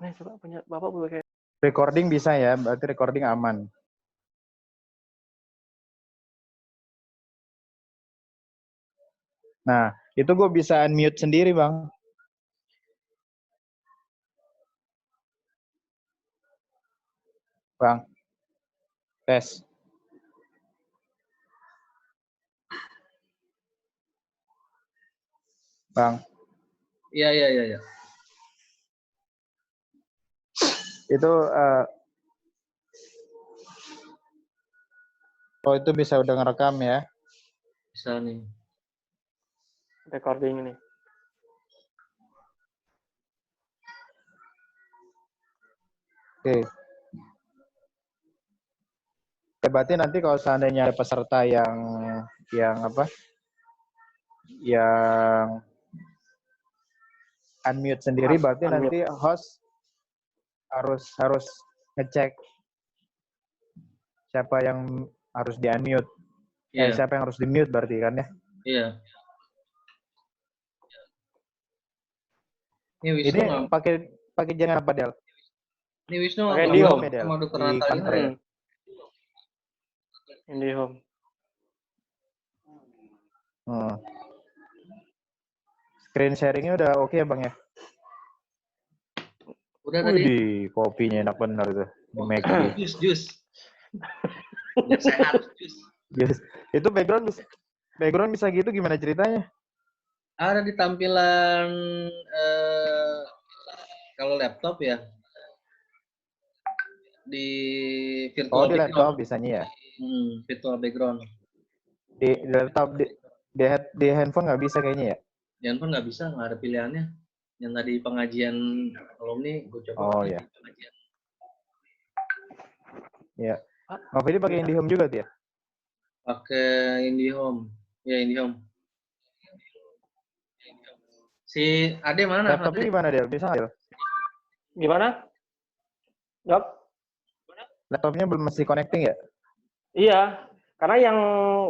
Nih coba punya Bapak pakai. Recording bisa ya, berarti recording aman. Nah, itu gue bisa unmute sendiri, Bang. Bang. Tes. Bang. Iya. Itu oh itu bisa udah ngerekam ya? Bisa nih. Recording ini. Oke. Berarti nanti kalau seandainya ada peserta yang apa? Yang unmute sendiri, berarti Unmute. nanti host harus ngecek siapa yang harus di-unmute. Iya. Siapa yang harus di-mute berarti kan ya? Iya. Ini pakai jangan apa, Del? Ini Wisnu Pakai ngobrol IndiHome. sama Dokter Di Natal kantor ya? IndiHome. Screen sharingnya udah oke ya, Bang ya? Udah tadi. Wih, kopinya enak bener tuh. Di McD. Jus. Biar sehat, jus. Yes. Itu background bisa gitu gimana ceritanya? Ada di tampilan kalau laptop ya. Di virtual di laptop bisanya ya? Virtual background. Di laptop, di handphone nggak bisa kayaknya ya? Di handphone nggak bisa, nggak ada pilihannya. Yang tadi pengajian alumni, gue coba. Oh ya. Ya. Mas Fidi pakai IndiHome juga tuh ya? Pakai IndiHome. Ya, IndiHome. Si Ade mana? Laptopnya gimana, Del? Bisa nggak, Del? Gimana? Yap. Laptopnya belum masih connecting ya? Iya, karena yang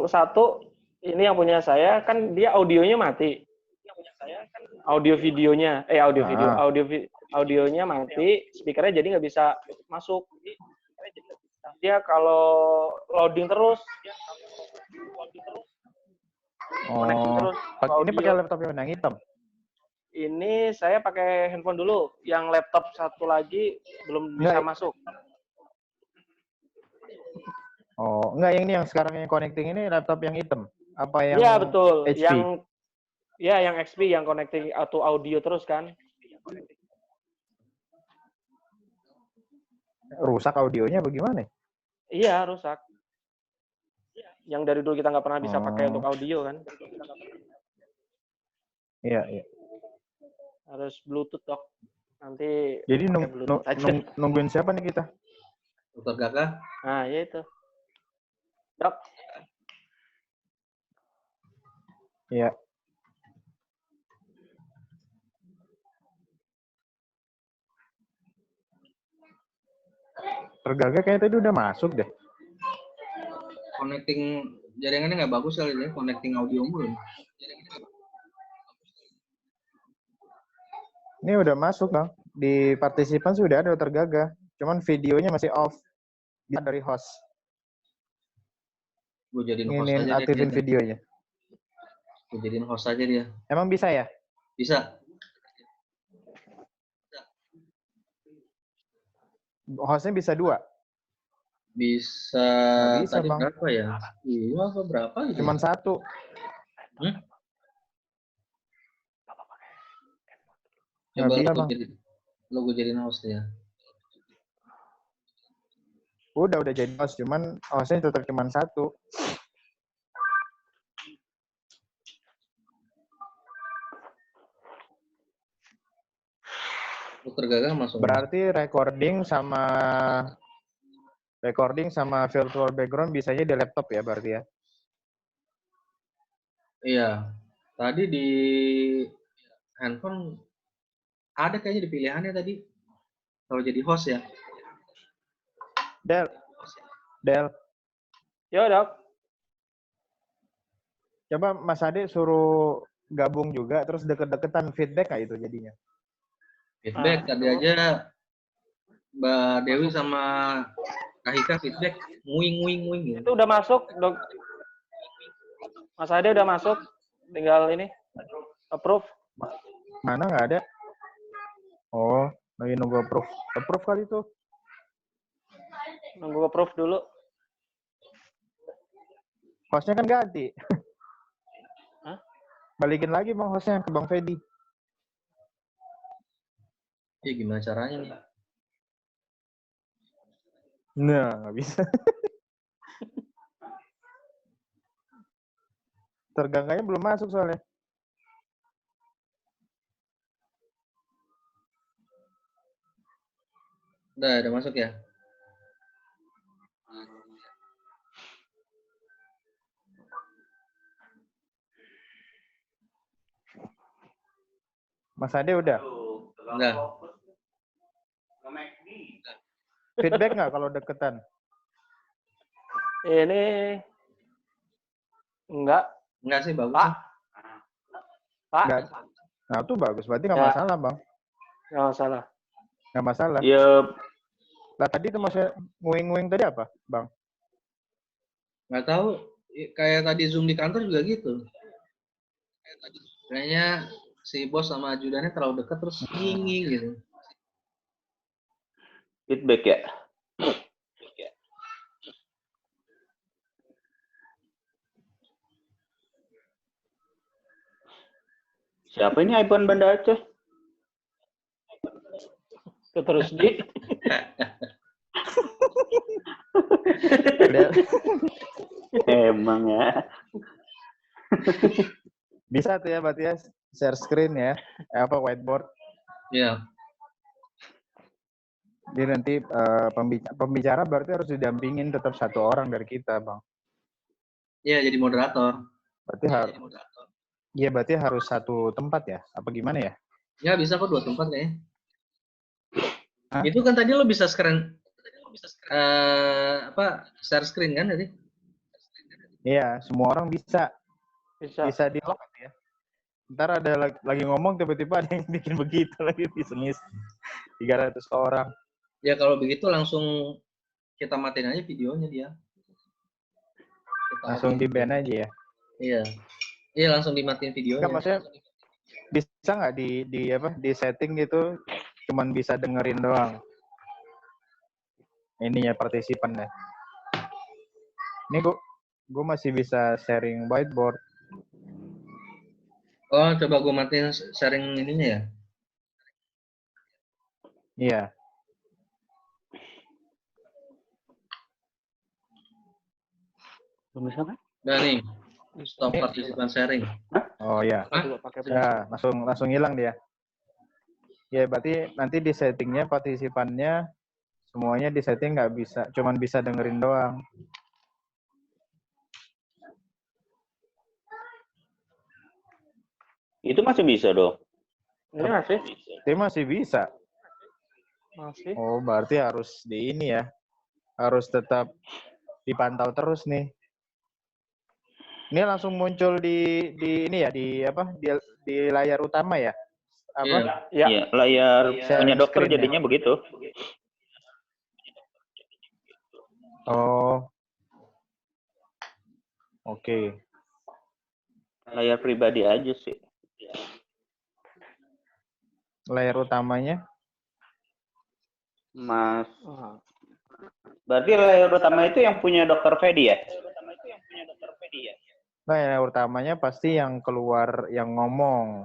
satu ini yang punya saya kan dia audionya mati. Audio videonya, audionya mati, speakernya jadi nggak bisa masuk. Dia kalau loading terus, connecting terus. Ini pakai laptop yang hitam? Ini saya pakai handphone dulu, yang laptop satu lagi belum bisa masuk. Oh, enggak, yang ini yang sekarang yang connecting ini laptop yang hitam? Apa yang Iya, betul. HP? Yang XP yang connecting audio terus kan. Rusak audionya bagaimana? Iya, rusak. Yang dari dulu kita nggak pernah bisa pakai untuk audio kan. Iya. Harus Bluetooth, Dok. Nanti jadi nungguin siapa nih kita? Dokter Gagah. Nah, ya itu. Dok. Iya. Tergaga kayaknya tadi udah masuk deh. Connecting jaringannya nggak bagus kali ya, connecting audio mulu. Ini udah masuk, Bang. Di partisipan sudah ada tergaga. Cuman videonya masih off. Dia dari host. Gue jadiin host Ingin aja aktifin dia. videonya. Gue jadiin host aja dia. Emang bisa ya? Bisa. Hostnya bisa 2? Bisa. Bisa, Tadi Bang. berapa ya? 2 apa berapa gitu? Cuman 1. Coba bisa, lo gue jadiin host ya. Udah jadi host, cuman hostnya tetap cuman 1. Dokter Gagah masuk. Berarti recording sama virtual background bisanya di laptop ya berarti ya? Iya. Tadi di handphone ada kayaknya di pilihannya tadi. Kalau jadi host ya. Del. Yo, Dok. Coba Mas Ade suruh gabung juga, terus deket-deketan feedback nggak itu jadinya? Feedback tadi aja Mbak Dewi sama Kak Hika feedback nguing gitu. Itu udah masuk, Dok. Mas Ade udah masuk, tinggal ini approve. Mana nggak ada? Oh, lagi nunggu approve. Approve kali itu. Nunggu approve dulu. Hostnya kan ganti. Hah? Balikin lagi Bang hostnya ke Bang Fedi. Ya gimana caranya nih? Nah, nggak bisa. Tergangganya belum masuk soalnya. Udah masuk ya? Mas Ade udah. Udah. Feedback nggak kalau deketan? Ini enggak, Enggak sih, bagus. Pak. Pak. Nggak. Nah, itu bagus. Berarti nggak Ya. masalah, Bang. Nggak masalah. Nggak masalah. Iya, Lah tadi itu maksudnya nguing-nguing tadi apa, Bang? Nggak tahu, kayak tadi Zoom di kantor juga gitu. Kayaknya si bos sama ajudannya terlalu dekat terus nging gitu. Feedback ya. Siapa ini iPhone Banda Aceh? itu terus di. Emang ya. Bisa tuh ya berarti ya share screen ya. Apa whiteboard. Iya. Jadi nanti pembicara berarti harus didampingin tetap satu orang dari kita, Bang. Iya, jadi moderator. Berarti harus. Iya, berarti harus satu tempat ya? Apa gimana ya? Ya bisa kok 2 tempat kayaknya. Hah? Itu kan tadi lo bisa share screen kan tadi? Iya, semua orang bisa Bisa. di lock ya. Ntar ada lagi ngomong tiba-tiba ada yang bikin begitu lagi bisnis 300 orang. Ya kalau begitu langsung kita matiin aja videonya dia. Langsung di ban aja ya. Iya. Iya langsung dimatiin videonya. Enggak, maksudnya bisa nggak di setting gitu cuman bisa dengerin doang. Ininya partisipannya. Ini gue masih bisa sharing whiteboard. Oh, coba gue matiin sharing ininya ya. Iya. Belum bisa kan? Udah nih. Stop partisipan sharing. Oh iya. Ya, langsung hilang dia. Ya, berarti nanti di settingnya partisipannya semuanya di setting nggak bisa, cuman bisa dengerin doang. Itu masih bisa dong. Ini masih? Dia masih bisa. Masih. Oh, berarti harus di ini ya. Harus tetap dipantau terus nih. Ini langsung muncul di ini ya, di layar utama ya? Apa? Iya. Ya, layar punya dokter screen ya? jadinya begitu. Oh. Oke. Layar pribadi aja sih. Layar utamanya? Mas. Berarti layar utama itu yang punya dokter Fedi ya? Nah, layar utamanya pasti yang keluar, yang ngomong,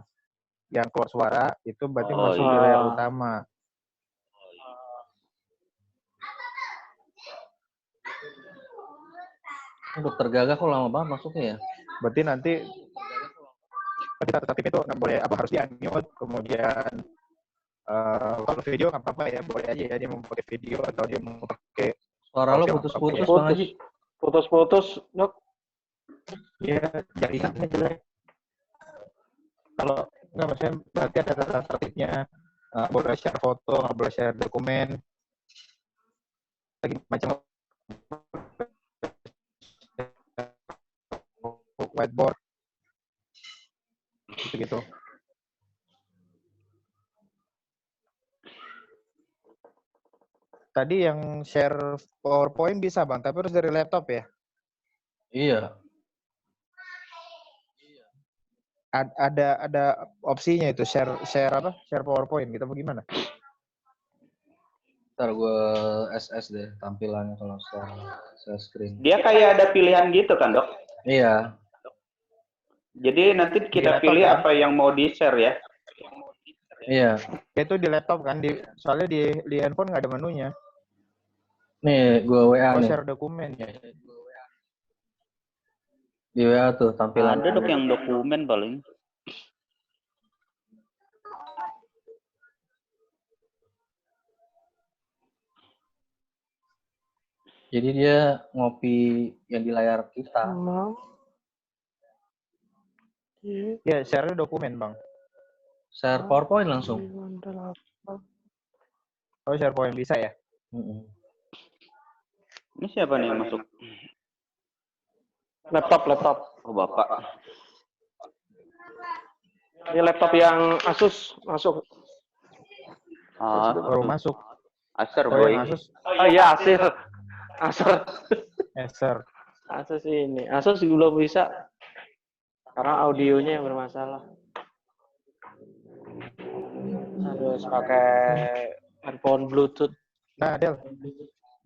yang keluar suara, itu berarti Oh, masuk di iya. layar utama. Dokter Gaga kok lama banget masuknya ya? Berarti nanti kita tetap itu nggak boleh harus di unmute, kemudian kalau video nggak apa-apa ya, boleh aja ya dia mau pakai video atau dia mau pakai Suara lo putus-putus Bang Haji. Putus-putus, Dok. ya jaringannya jelek. Kalau nggak, maksudnya berarti ada tata tertibnya, boleh share foto, nggak boleh share dokumen, lagi macam whiteboard gitu. Tadi yang share PowerPoint bisa Bang, tapi harus dari laptop ya? Iya. Ada opsinya itu share apa? Share PowerPoint gitu bagaimana? Ntar gue SS deh tampilannya kalau share screen. Dia kayak ada pilihan gitu kan, Dok? Iya. Jadi nanti kita laptop, pilih kan? apa yang mau di-share ya. Iya. Itu di laptop kan, soalnya di handphone nggak ada menunya. Nih, gue WA Oh, nih. share dokumen ya. Di WA tuh tampilan. Ada Dok yang dokumen paling. Jadi dia ngopi yang di layar kita. Ya, share dokumen Bang. Share PowerPoint langsung. Oh, share PowerPoint bisa ya? Ini siapa nih yang masuk? Laptop. Oh, Bapak. Ini laptop yang Asus masuk. Ah, Baru masuk. Acer, Oh, boy. yang Asus. Oh iya, Acer. Acer. Asus ini. Asus belum bisa. Karena audionya yang bermasalah. Harus pakai handphone Bluetooth. Nah, Del.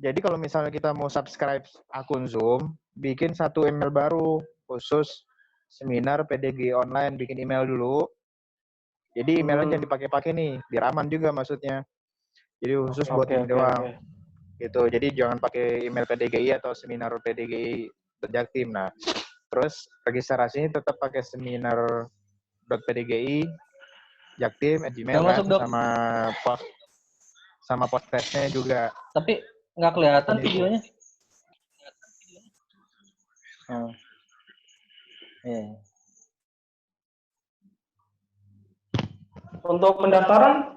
Jadi kalau misalnya kita mau subscribe akun Zoom, bikin satu email baru khusus seminar PDG online, bikin email dulu. Jadi emailnya jangan dipakai-pakai nih, biar aman juga maksudnya. Jadi khusus buat ini doang. Gitu. Jadi jangan pakai email PDGI atau seminar PDGI Jaktim. Nah, terus registrasinya tetap pakai seminar.pdgi Jaktim @gmail kan, sama podcast-nya juga. Tapi nggak kelihatan videonya. Untuk pendaftaran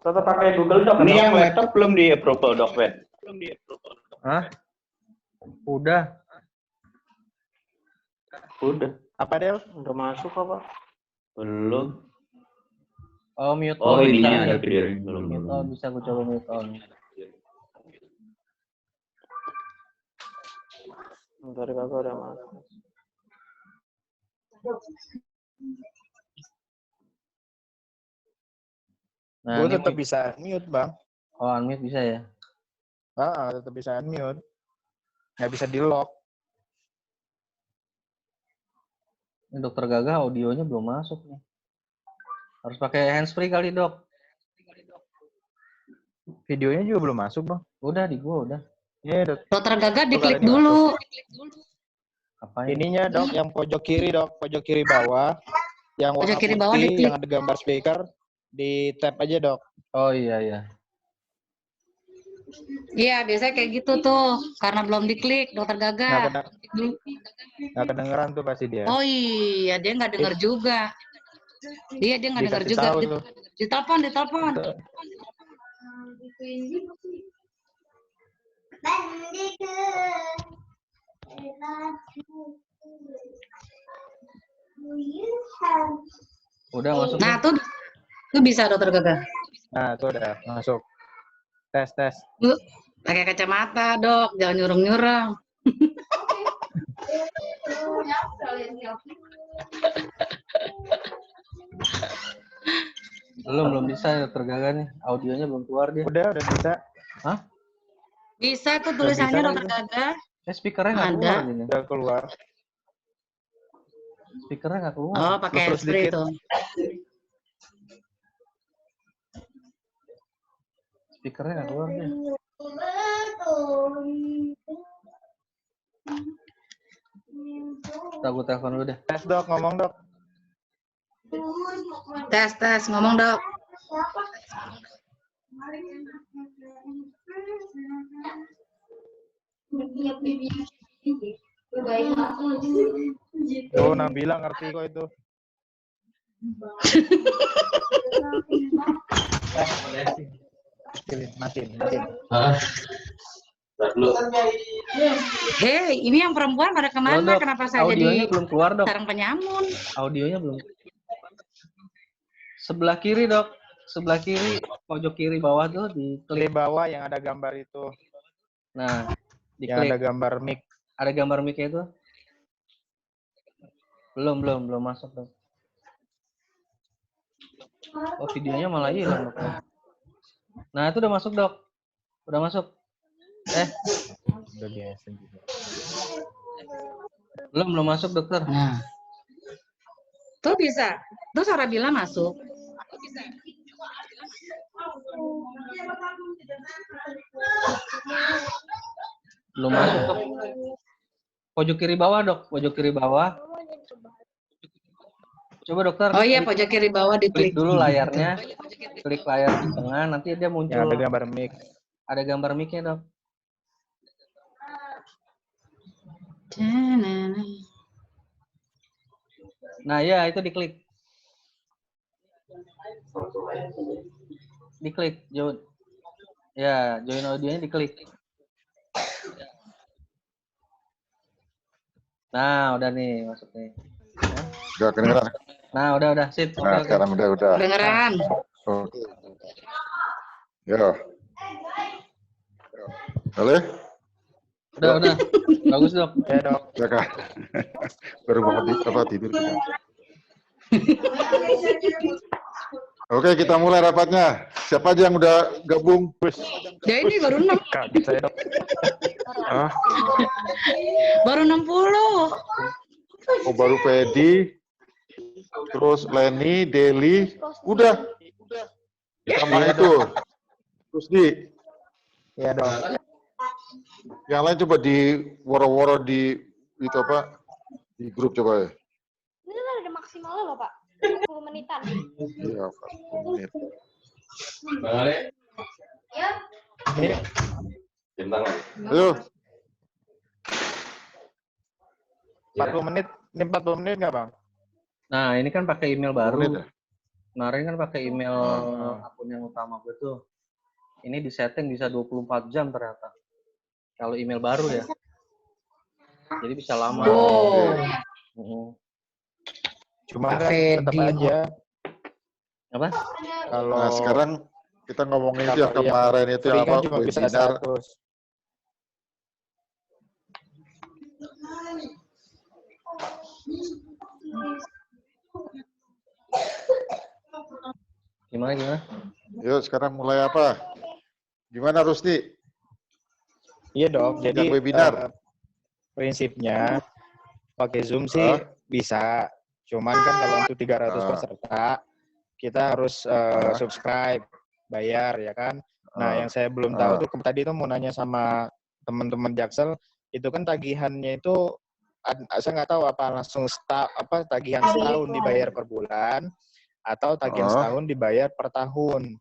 tetap pakai Google Doc. Ini yang laptop belum di-approve, Dok, Ben? Hah? Udah. Apa, Del? Udah masuk apa? Belum. Oh, mute Oh, on. ininya Bisa. ada video. Belum. Mute on, bisa gue coba mute on. Bentar, kakak udah masuk. Nah, gue tetap bisa mute, Bang. Oh, unmute bisa ya? Tetap bisa unmute. Nggak bisa di-lock. Ini Dokter Gagah audionya belum masuk nih. Harus pakai handsfree kali, Dok. Videonya juga belum masuk, Bang. Udah di gua udah. Iya, Dokter Gagah diklik dulu. Apa ininya, Dok, yang pojok kiri, Dok, pojok kiri bawah. Yang warna Pojok kiri putih, bawah diklik. yang ada gambar speaker, di tap aja, Dok. Oh iya. Iya, biasanya kayak gitu tuh. Karena belum diklik, Dokter Gagah. Nggak kedengeran tuh pasti dia. Oh iya, dia nggak denger juga. Dia nggak denger Dikasih juga. tahu tuh. Ditelepon. Udah masuk. Nah, tuh bisa Dokter Gagah. Nah, tuh udah masuk. Tes. Pakai kacamata, Dok. Jangan nyurung-nyurung. Belum bisa ya Dokter Gagah nih. Audionya belum keluar dia. Udah bisa. Hah? Bisa tuh tulisannya Dokter Gagah. Speakernya nggak keluar gini. Udah keluar. Speakernya nggak keluar. Oh, pakai handsfree itu. Speakernya nggak keluar dia. Aku telepon dulu deh. Tes, Dok, ngomong, Dok. Tes, ngomong, Dok. Oh, Nabila ngerti kok itu. Matiin. Hei, ini yang perempuan pada kemana? Dok, Kenapa saya audionya jadi belum keluar, Dok? sarang penyamun? Audionya belum. Sebelah kiri, Dok. sebelah kiri, pojok kiri bawah tuh Di diklik. bawah yang ada gambar itu, Nah, yang ada diklik. gambar mic. Ada gambar mic-nya itu? Belum masuk, Dok. Oh, videonya malah hilang, Dok. Nah, itu udah masuk, Dok. Udah masuk. Udah biasa juga. Belum masuk, Dokter. Nah, tuh bisa. Tuh suara Bila masuk. Belum masuk, Dok. Pojok kiri bawah, Dok. Pojok kiri bawah. Coba, Dokter. Oh iya, pojok kiri bawah Klik diklik. dulu layarnya. Klik layar di tengah, nanti dia muncul. Yang ada gambar mic. Ada gambar mic-nya, Dok. Nah, ya itu diklik. Diklik, join. Ya, join audionya diklik. Nah, udah nih masuk nih. Udah kedengeran. Nah, udah, sip. Nah, Oke. sekarang udah. Kedengeran. Oke. Yo. Boleh? Udah. Bagus, Dok. Ya, Dok. Ya, Kak. Baru bangun tidur kita. Oke, kita mulai rapatnya. Siapa aja yang udah gabung? Ya ini baru 6. Kaget saya, Dok. Baru 60. Oh, baru Pedi, terus Leni, Deli, udah. Sama itu. Terus Ya, Dok. yang lain coba di woro-woro di itu apa? Di grup coba ya. Ini kan ada maksimalnya loh, Pak. 10 menitan. Iya, 40 menit. Ya. Ayo, 40 menit. Ini 40 menit nggak, Bang? Nah, ini kan pakai email baru. menit ya? Kemarin kan pakai email akun yang utama gue tuh. Ini disetting bisa 24 jam ternyata. Kalau email baru ya. Jadi bisa lama. Oh. Cuma kan Fedi. tetap aja. Apa? Kalau Nah, sekarang kita ngomongin itu yang kalau yang kemarin itu free apa? kan cuma bisa Webinar. 100. Gimana? Yuk, sekarang mulai apa? Gimana, Rusdi? Iya, Dok. Jadi Yang webinar. Prinsipnya pakai Zoom sih bisa. Cuman kan kalau untuk 300 peserta kita harus subscribe, bayar ya kan. Nah, yang saya belum tahu tuh tadi tuh mau nanya sama teman-teman Jaksel, itu kan tagihannya itu saya nggak tahu apa langsung tagihan setahun dibayar per bulan atau tagihan setahun dibayar per tahun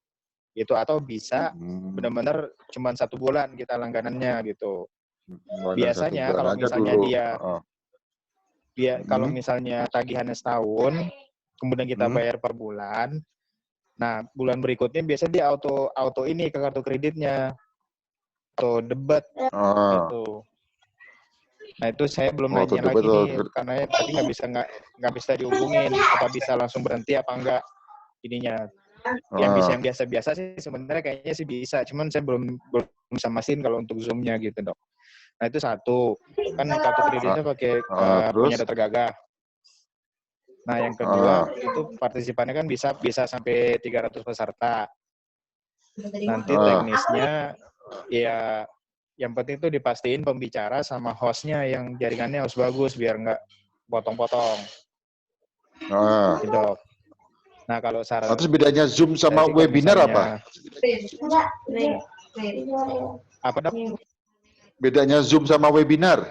gitu, atau bisa benar-benar cuma 1 bulan kita langganannya gitu. Biasanya kalau misalnya dia kalau misalnya tagihannya setahun, kemudian kita bayar per bulan, nah bulan berikutnya biasanya dia auto ini ke kartu kreditnya, auto debit gitu. Nah itu saya belum nanya lagi nih, karena tadi nggak bisa dihubungin, apa bisa langsung berhenti apa enggak ininya. Yang biasa-biasa sih sebenarnya kayaknya sih bisa, cuman saya belum bisa mastiin kalau untuk Zoom-nya gitu, Dok. Nah itu satu, kan kartu kreditnya pakai punya Dokter Gagah. Nah yang kedua itu partisipannya kan bisa sampai 300 peserta. Nanti teknisnya ya yang penting itu dipastiin pembicara sama hostnya yang jaringannya harus bagus biar nggak potong-potong. Gitu, Dok. Nah kalau saran. Terus bedanya Zoom sama webinar apa? Apa, Dok? Bedanya Zoom sama webinar?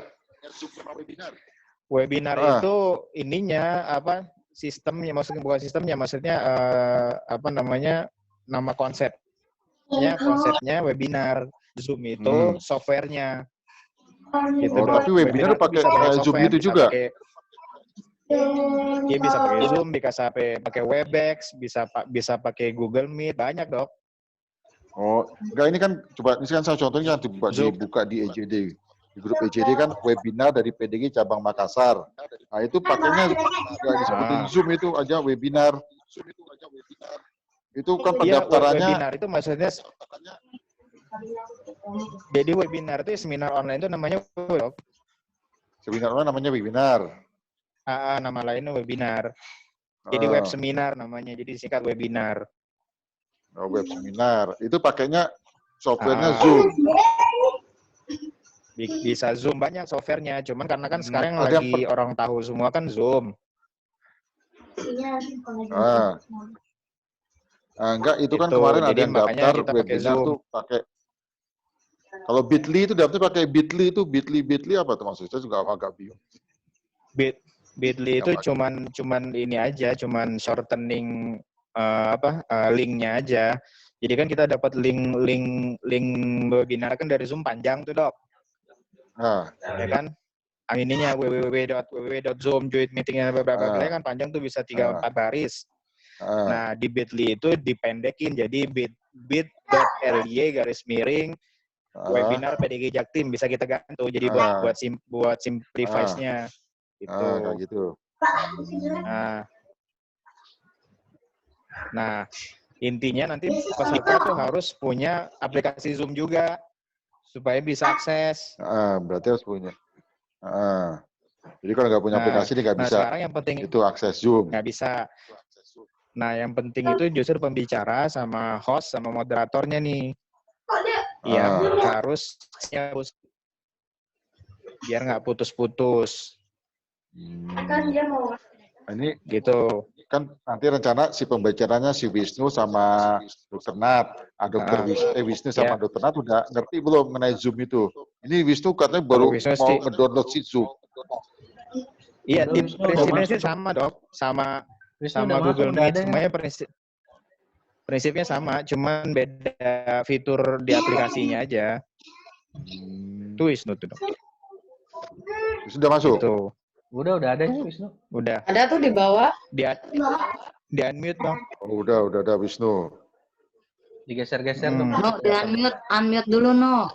Webinar itu ininya apa? Sistemnya, maksudnya bukan sistemnya, maksudnya nama konsepnya. Konsepnya webinar. Zoom itu softwarenya. Gitu, tapi webinar pakai Zoom itu juga. Iya bisa pakai Zoom, bisa pakai Webex, bisa pakai Google Meet, banyak, Dok. Oh, enggak, ini kan coba ini kan saya contohnya dibuka di EJD. Di grup EJD kan webinar dari PDG cabang Makassar. Nah, itu pakainya enggak disebutin Zoom itu aja webinar. Itu kan Iya, pendaftarannya webinar itu maksudnya, jadi webinar itu seminar online itu namanya Dok. seminar online namanya webinar. Nama lainnya webinar. Jadi web Ah, seminar namanya, jadi singkat webinar. web seminar. Itu pakainya softwarenya Ah, Zoom. bisa Zoom, banyak softwarenya. Cuman karena kan sekarang yang Ada yang lagi orang tahu semua kan Zoom. ah, enggak, itu kan Gitu. kemarin ada Jadi yang makanya daftar kita pakai webinar Zoom. tuh pakai. Kalau Bitly itu daftar pakai Bitly itu Bitly apa tuh maksudnya? Saya juga agak bingung. Bitly itu Apa? cuman ini aja, cuman shortening linknya aja. Jadi kan kita dapat link webinar kan dari Zoom panjang tuh Dok, Ah, ya kan? Ininya www.zoom join meetingnya beberapa ah, kan panjang tuh bisa 3-4 ah, baris. ah, Nah di Bitly itu dipendekin jadi bit.ly/miring webinar ah, PDG Jaktim, bisa kita gantung jadi ah, buat ah, simplify-nya kayak gitu. gitu. Nah, intinya nanti peserta tuh harus punya aplikasi Zoom juga supaya bisa akses. Berarti harus punya. Jadi kalau nggak punya aplikasi ini nggak Nah bisa sekarang yang penting itu akses Zoom. nggak bisa. Nah yang penting itu justru pembicara sama host sama moderatornya nih yang harus biar nggak putus-putus. Ini Gitu. kan nanti rencana si pembicaranya si Wisnu sama Dokter Nat. Wisnu sama Ya. Dokter Nat udah ngerti belum mengenai Zoom itu? Ini Wisnu katanya Kalau baru Wisnu mau sih, ngedownload si Zoom. iya, Udah, Wisnu udah prinsipnya masuk. sih sama Dok, sama Wisnu udah masuk, Google udah Meet, ada ya? semuanya prinsipnya sama, cuman beda fitur di aplikasinya aja. Tuh Wisnu tuh Dok. Sudah masuk? Gitu. Udah ada itu Wisnu. Udah. Ada tuh di bawah. Di unmute Dong. Oh, udah ada Wisnu. Digeser-geser dong. No, di unmute dulu no.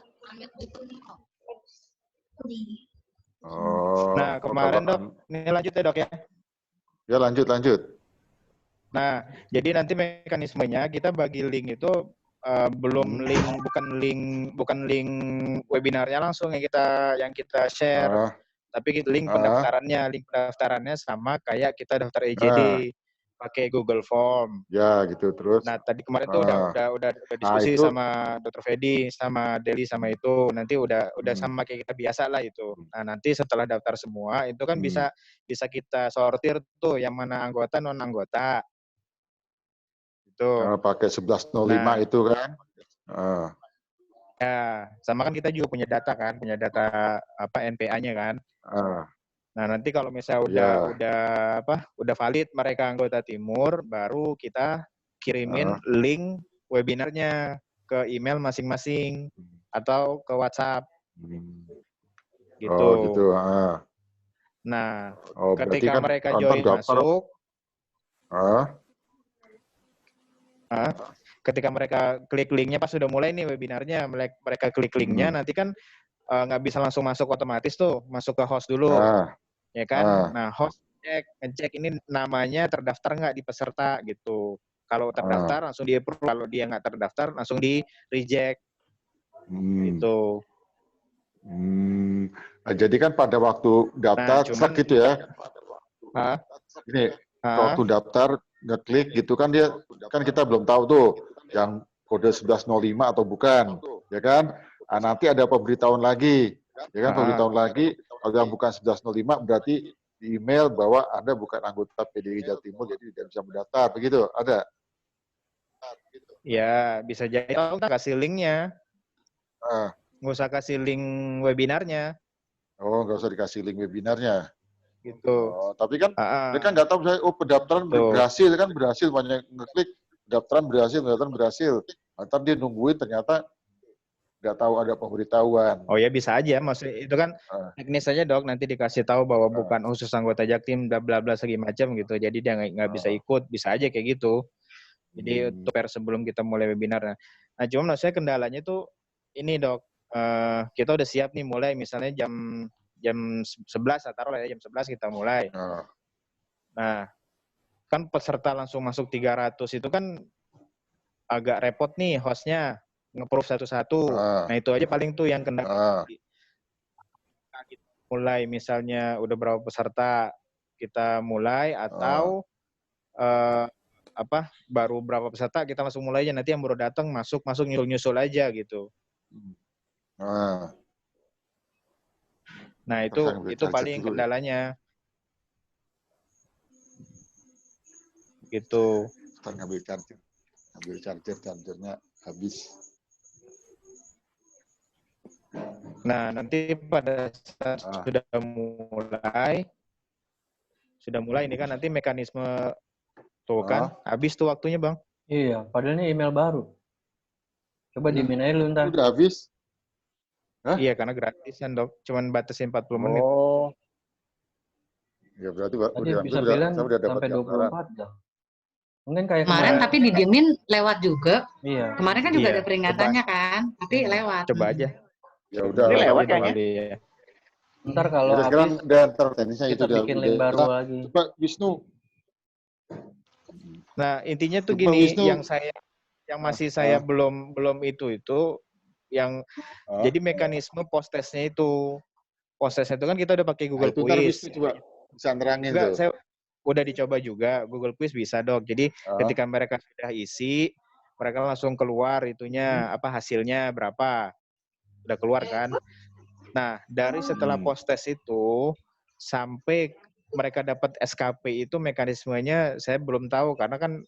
Oh, Nah kemarin Dok, ini lanjut ya Dok ya. Ya lanjut. Nah, jadi nanti mekanismenya kita bagi link itu bukan link webinarnya langsung yang kita share, tapi link pendaftarannya sama kayak kita daftar EJD pakai Google Form. Ya gitu terus. Nah, tadi kemarin tuh udah diskusi sama Dr. Fedi, sama Deli sama itu. Nanti udah sama kayak kita biasa lah itu. Nah, nanti setelah daftar semua itu kan bisa kita sortir tuh yang mana anggota non anggota. Itu. Pakai 1105 itu kan. Ya, sama kan kita juga punya data NPA-nya kan. Nah, nanti kalau misalnya udah valid mereka anggota Timur, baru kita kirimin link webinarnya ke email masing-masing atau ke WhatsApp. Gitu. Oh, gitu. Nah, kan ketika mereka join masuk, ketika mereka klik linknya pas sudah mulai nih webinarnya, mereka klik linknya, nanti kan nggak bisa langsung masuk otomatis tuh, masuk ke host dulu. Ya kan? Nah, host ngecek ini namanya terdaftar nggak di peserta gitu. Kalau terdaftar langsung di approve, kalau dia nggak terdaftar langsung di reject. Gitu. Jadi kan pada waktu daftar gitu ya. Ini waktu daftar ngeklik gitu kan kita belum tahu tuh yang kode 1105 atau bukan, ya kan? Nanti ada pemberitahuan lagi, ya kan? Pemberitahuan lagi kalau yang bukan 1105 berarti di email bahwa Anda bukan anggota PDI Jawa Timur jadi tidak bisa mendaftar, begitu? Ada? Ya, bisa jadi. Kita kasih linknya. Nggak usah kasih link webinarnya. Oh, nggak usah dikasih link webinarnya. Gitu. Tapi kan mereka nggak tahu misalnya, pendaftaran berhasil, banyak ngeklik, pendaftaran berhasil. Ntar dia nungguin ternyata nggak tahu ada pemberitahuan. Oh ya bisa aja, maksudnya itu kan teknis aja Dok, nanti dikasih tahu bahwa bukan khusus anggota Jaktim, bla bla bla segala macam gitu, jadi dia nggak bisa ikut, bisa aja kayak gitu. Jadi untuk sebelum kita mulai webinar. Nah cuma maksudnya kendalanya tuh ini Dok, kita udah siap nih mulai misalnya jam 11 taruh ya, jam 11 kita mulai. Nah kan peserta langsung masuk 300 itu kan agak repot nih hostnya nge-proof satu-satu. Nah itu aja paling tuh yang kena. Mulai misalnya udah berapa peserta kita mulai atau baru berapa peserta kita langsung mulai aja, nanti yang baru datang masuk nyusul aja gitu. Nah itu paling kendalanya gitu. Ntar ngambil chargernya habis. Nah nanti pada saat sudah mulai ini kan nanti mekanisme tuh kan habis tuh waktunya Bang. Iya, padahal ini email baru. Coba diminain lu ntar. Udah habis? Hah? Iya, karena gratisan Dok, cuman batasin 40 menit. Oh. Ya berarti bisa bilang sampai 24 jam. Mungkin kayak kemarin tapi didiemin lewat juga. Iya. Kemarin kan juga ada peringatannya kan, tapi lewat. Coba aja. Ya udah. Ini lewat kayaknya. Ntar kalau sekarang dan teknisnya kita itu bikin link baru lagi. Coba Wisnu. Nah intinya tuh gini, yang masih saya belum itu yang jadi mekanisme post testnya itu kan kita udah pakai Google Quiz. Coba bisa nerangin tuh. Saya udah dicoba juga Google Quiz bisa Dok. Jadi ketika mereka sudah isi, mereka langsung keluar itunya hasilnya berapa, udah keluar kan. Nah dari setelah post test itu sampai mereka dapat SKP itu mekanismenya saya belum tahu karena kan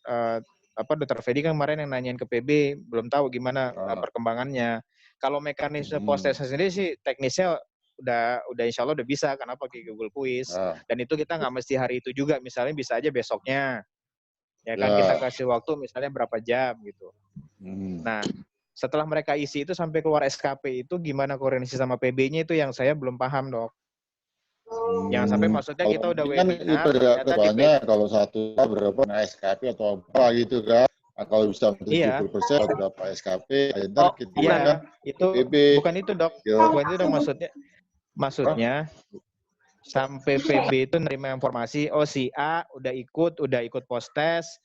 Dr. Fedi kan kemarin yang nanyain ke PB belum tahu gimana perkembangannya. Kalau mekanisme post test sendiri sih teknisnya udah insya Allah udah bisa karena pakai Google Quiz dan itu kita nggak mesti hari itu juga, misalnya bisa aja besoknya ya kan kita kasih waktu misalnya berapa jam gitu. Nah setelah mereka isi itu sampai keluar SKP itu gimana koordinasi sama PB-nya itu yang saya belum paham Dok. Jangan sampai maksudnya kita udah webinar ternyata kalau satu berapa SKP atau apa gitu kan. Nah, kalau bisa 70% berapa SKP, itu PB. Bukan itu Dok. Bukan itu Dok maksudnya sampai PB itu nerima informasi si A udah ikut post test,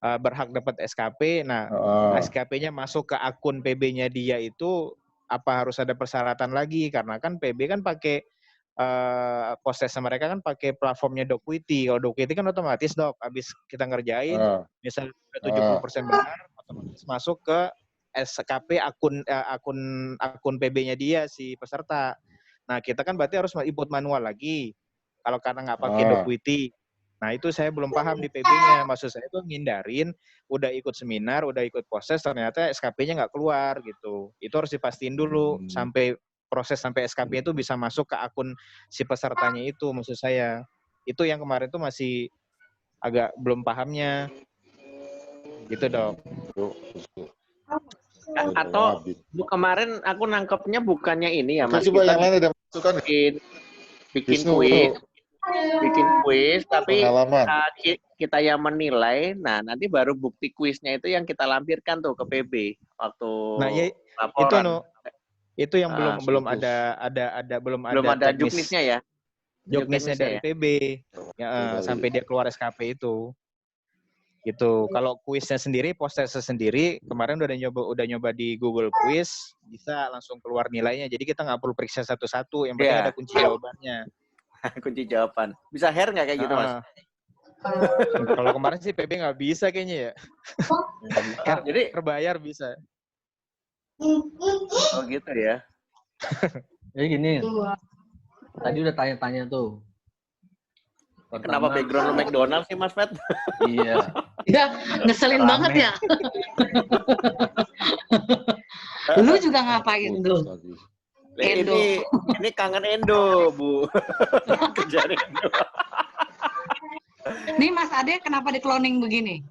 berhak dapat SKP. Nah, SKP-nya masuk ke akun PB-nya dia itu apa harus ada persyaratan lagi karena kan PB kan pakai post test mereka kan pakai platformnya Docquity. Kalau Docquity kan otomatis Dok, habis kita ngerjain misalnya 70% benar, otomatis masuk ke SKP akun PB-nya dia si peserta. Nah, kita kan berarti harus input manual lagi. Kalau karena nggak pakai Docquity. Nah, itu saya belum paham di PB-nya. Maksud saya itu ngindarin udah ikut seminar, udah ikut proses, ternyata SKP-nya nggak keluar gitu. Itu harus dipastiin dulu sampai SKP itu bisa masuk ke akun si pesertanya itu, maksud saya. Itu yang kemarin tuh masih agak belum pahamnya. Gitu Dok. Atau kemarin aku nangkepnya bukannya ini ya Mas. Coba yang lain ada masukan bikin kuis tapi kita yang menilai. Nah, nanti baru bukti kuisnya itu yang kita lampirkan tuh ke PB waktu laporan. Itu yang belum ada juknisnya ya. Juknisnya dari PB. Sampai dia keluar SKP itu. Gitu. Kalau kuisnya sendiri, post testnya sendiri, kemarin udah nyoba di Google Quiz, bisa langsung keluar nilainya. Jadi kita nggak perlu periksa satu-satu, yang penting ada kunci jawabannya. Kunci jawaban. Bisa hair nggak kayak gitu, Mas? Kalau kemarin sih PB nggak bisa kayaknya ya. Jadi berbayar bisa. Oh gitu ya. Jadi gini, tadi udah tanya-tanya tuh. Kenapa background lo McDonald sih Mas Pet? Iya. Ya, ngeselin banget ya. Lu juga ngapain tuh? Ini kangen Endo, Bu. Kejar Endo. Nih Mas Ade kenapa di cloning begini?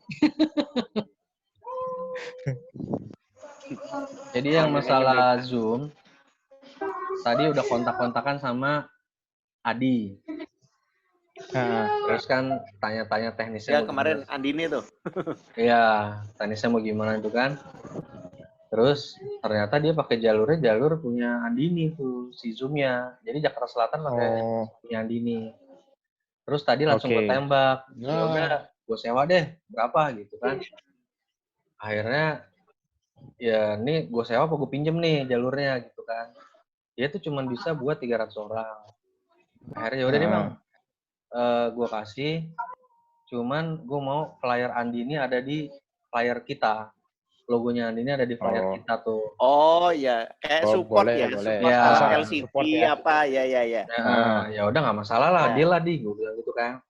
Jadi yang masalah Zoom, tadi udah kontak-kontakan sama Adi. Terus kan tanya-tanya teknisnya. Ya kemarin Andini tuh. Iya, teknisnya mau gimana itu kan. Terus ternyata dia pakai jalur punya Andini tuh, si Zoom-nya. Jadi Jakarta Selatan pakai punya Andini. Terus tadi langsung gue tembak. Ya udah, gue sewa deh, berapa gitu kan. Akhirnya ya nih gue sewa apa gue pinjem nih jalurnya gitu kan. Dia tuh cuma bisa buat 300 orang. Akhirnya ya udah deh Bang, gue kasih. Cuman gue mau flyer Andini ada di flyer kita. Logonya Andini ada di flyer kita tuh. Oh ya, kayak support boleh, ya, boleh. support Ya, LCD support ya. apa ya. Nah, ya udah nggak masalah lah, Ya. deal lah gue bilang gitu kan.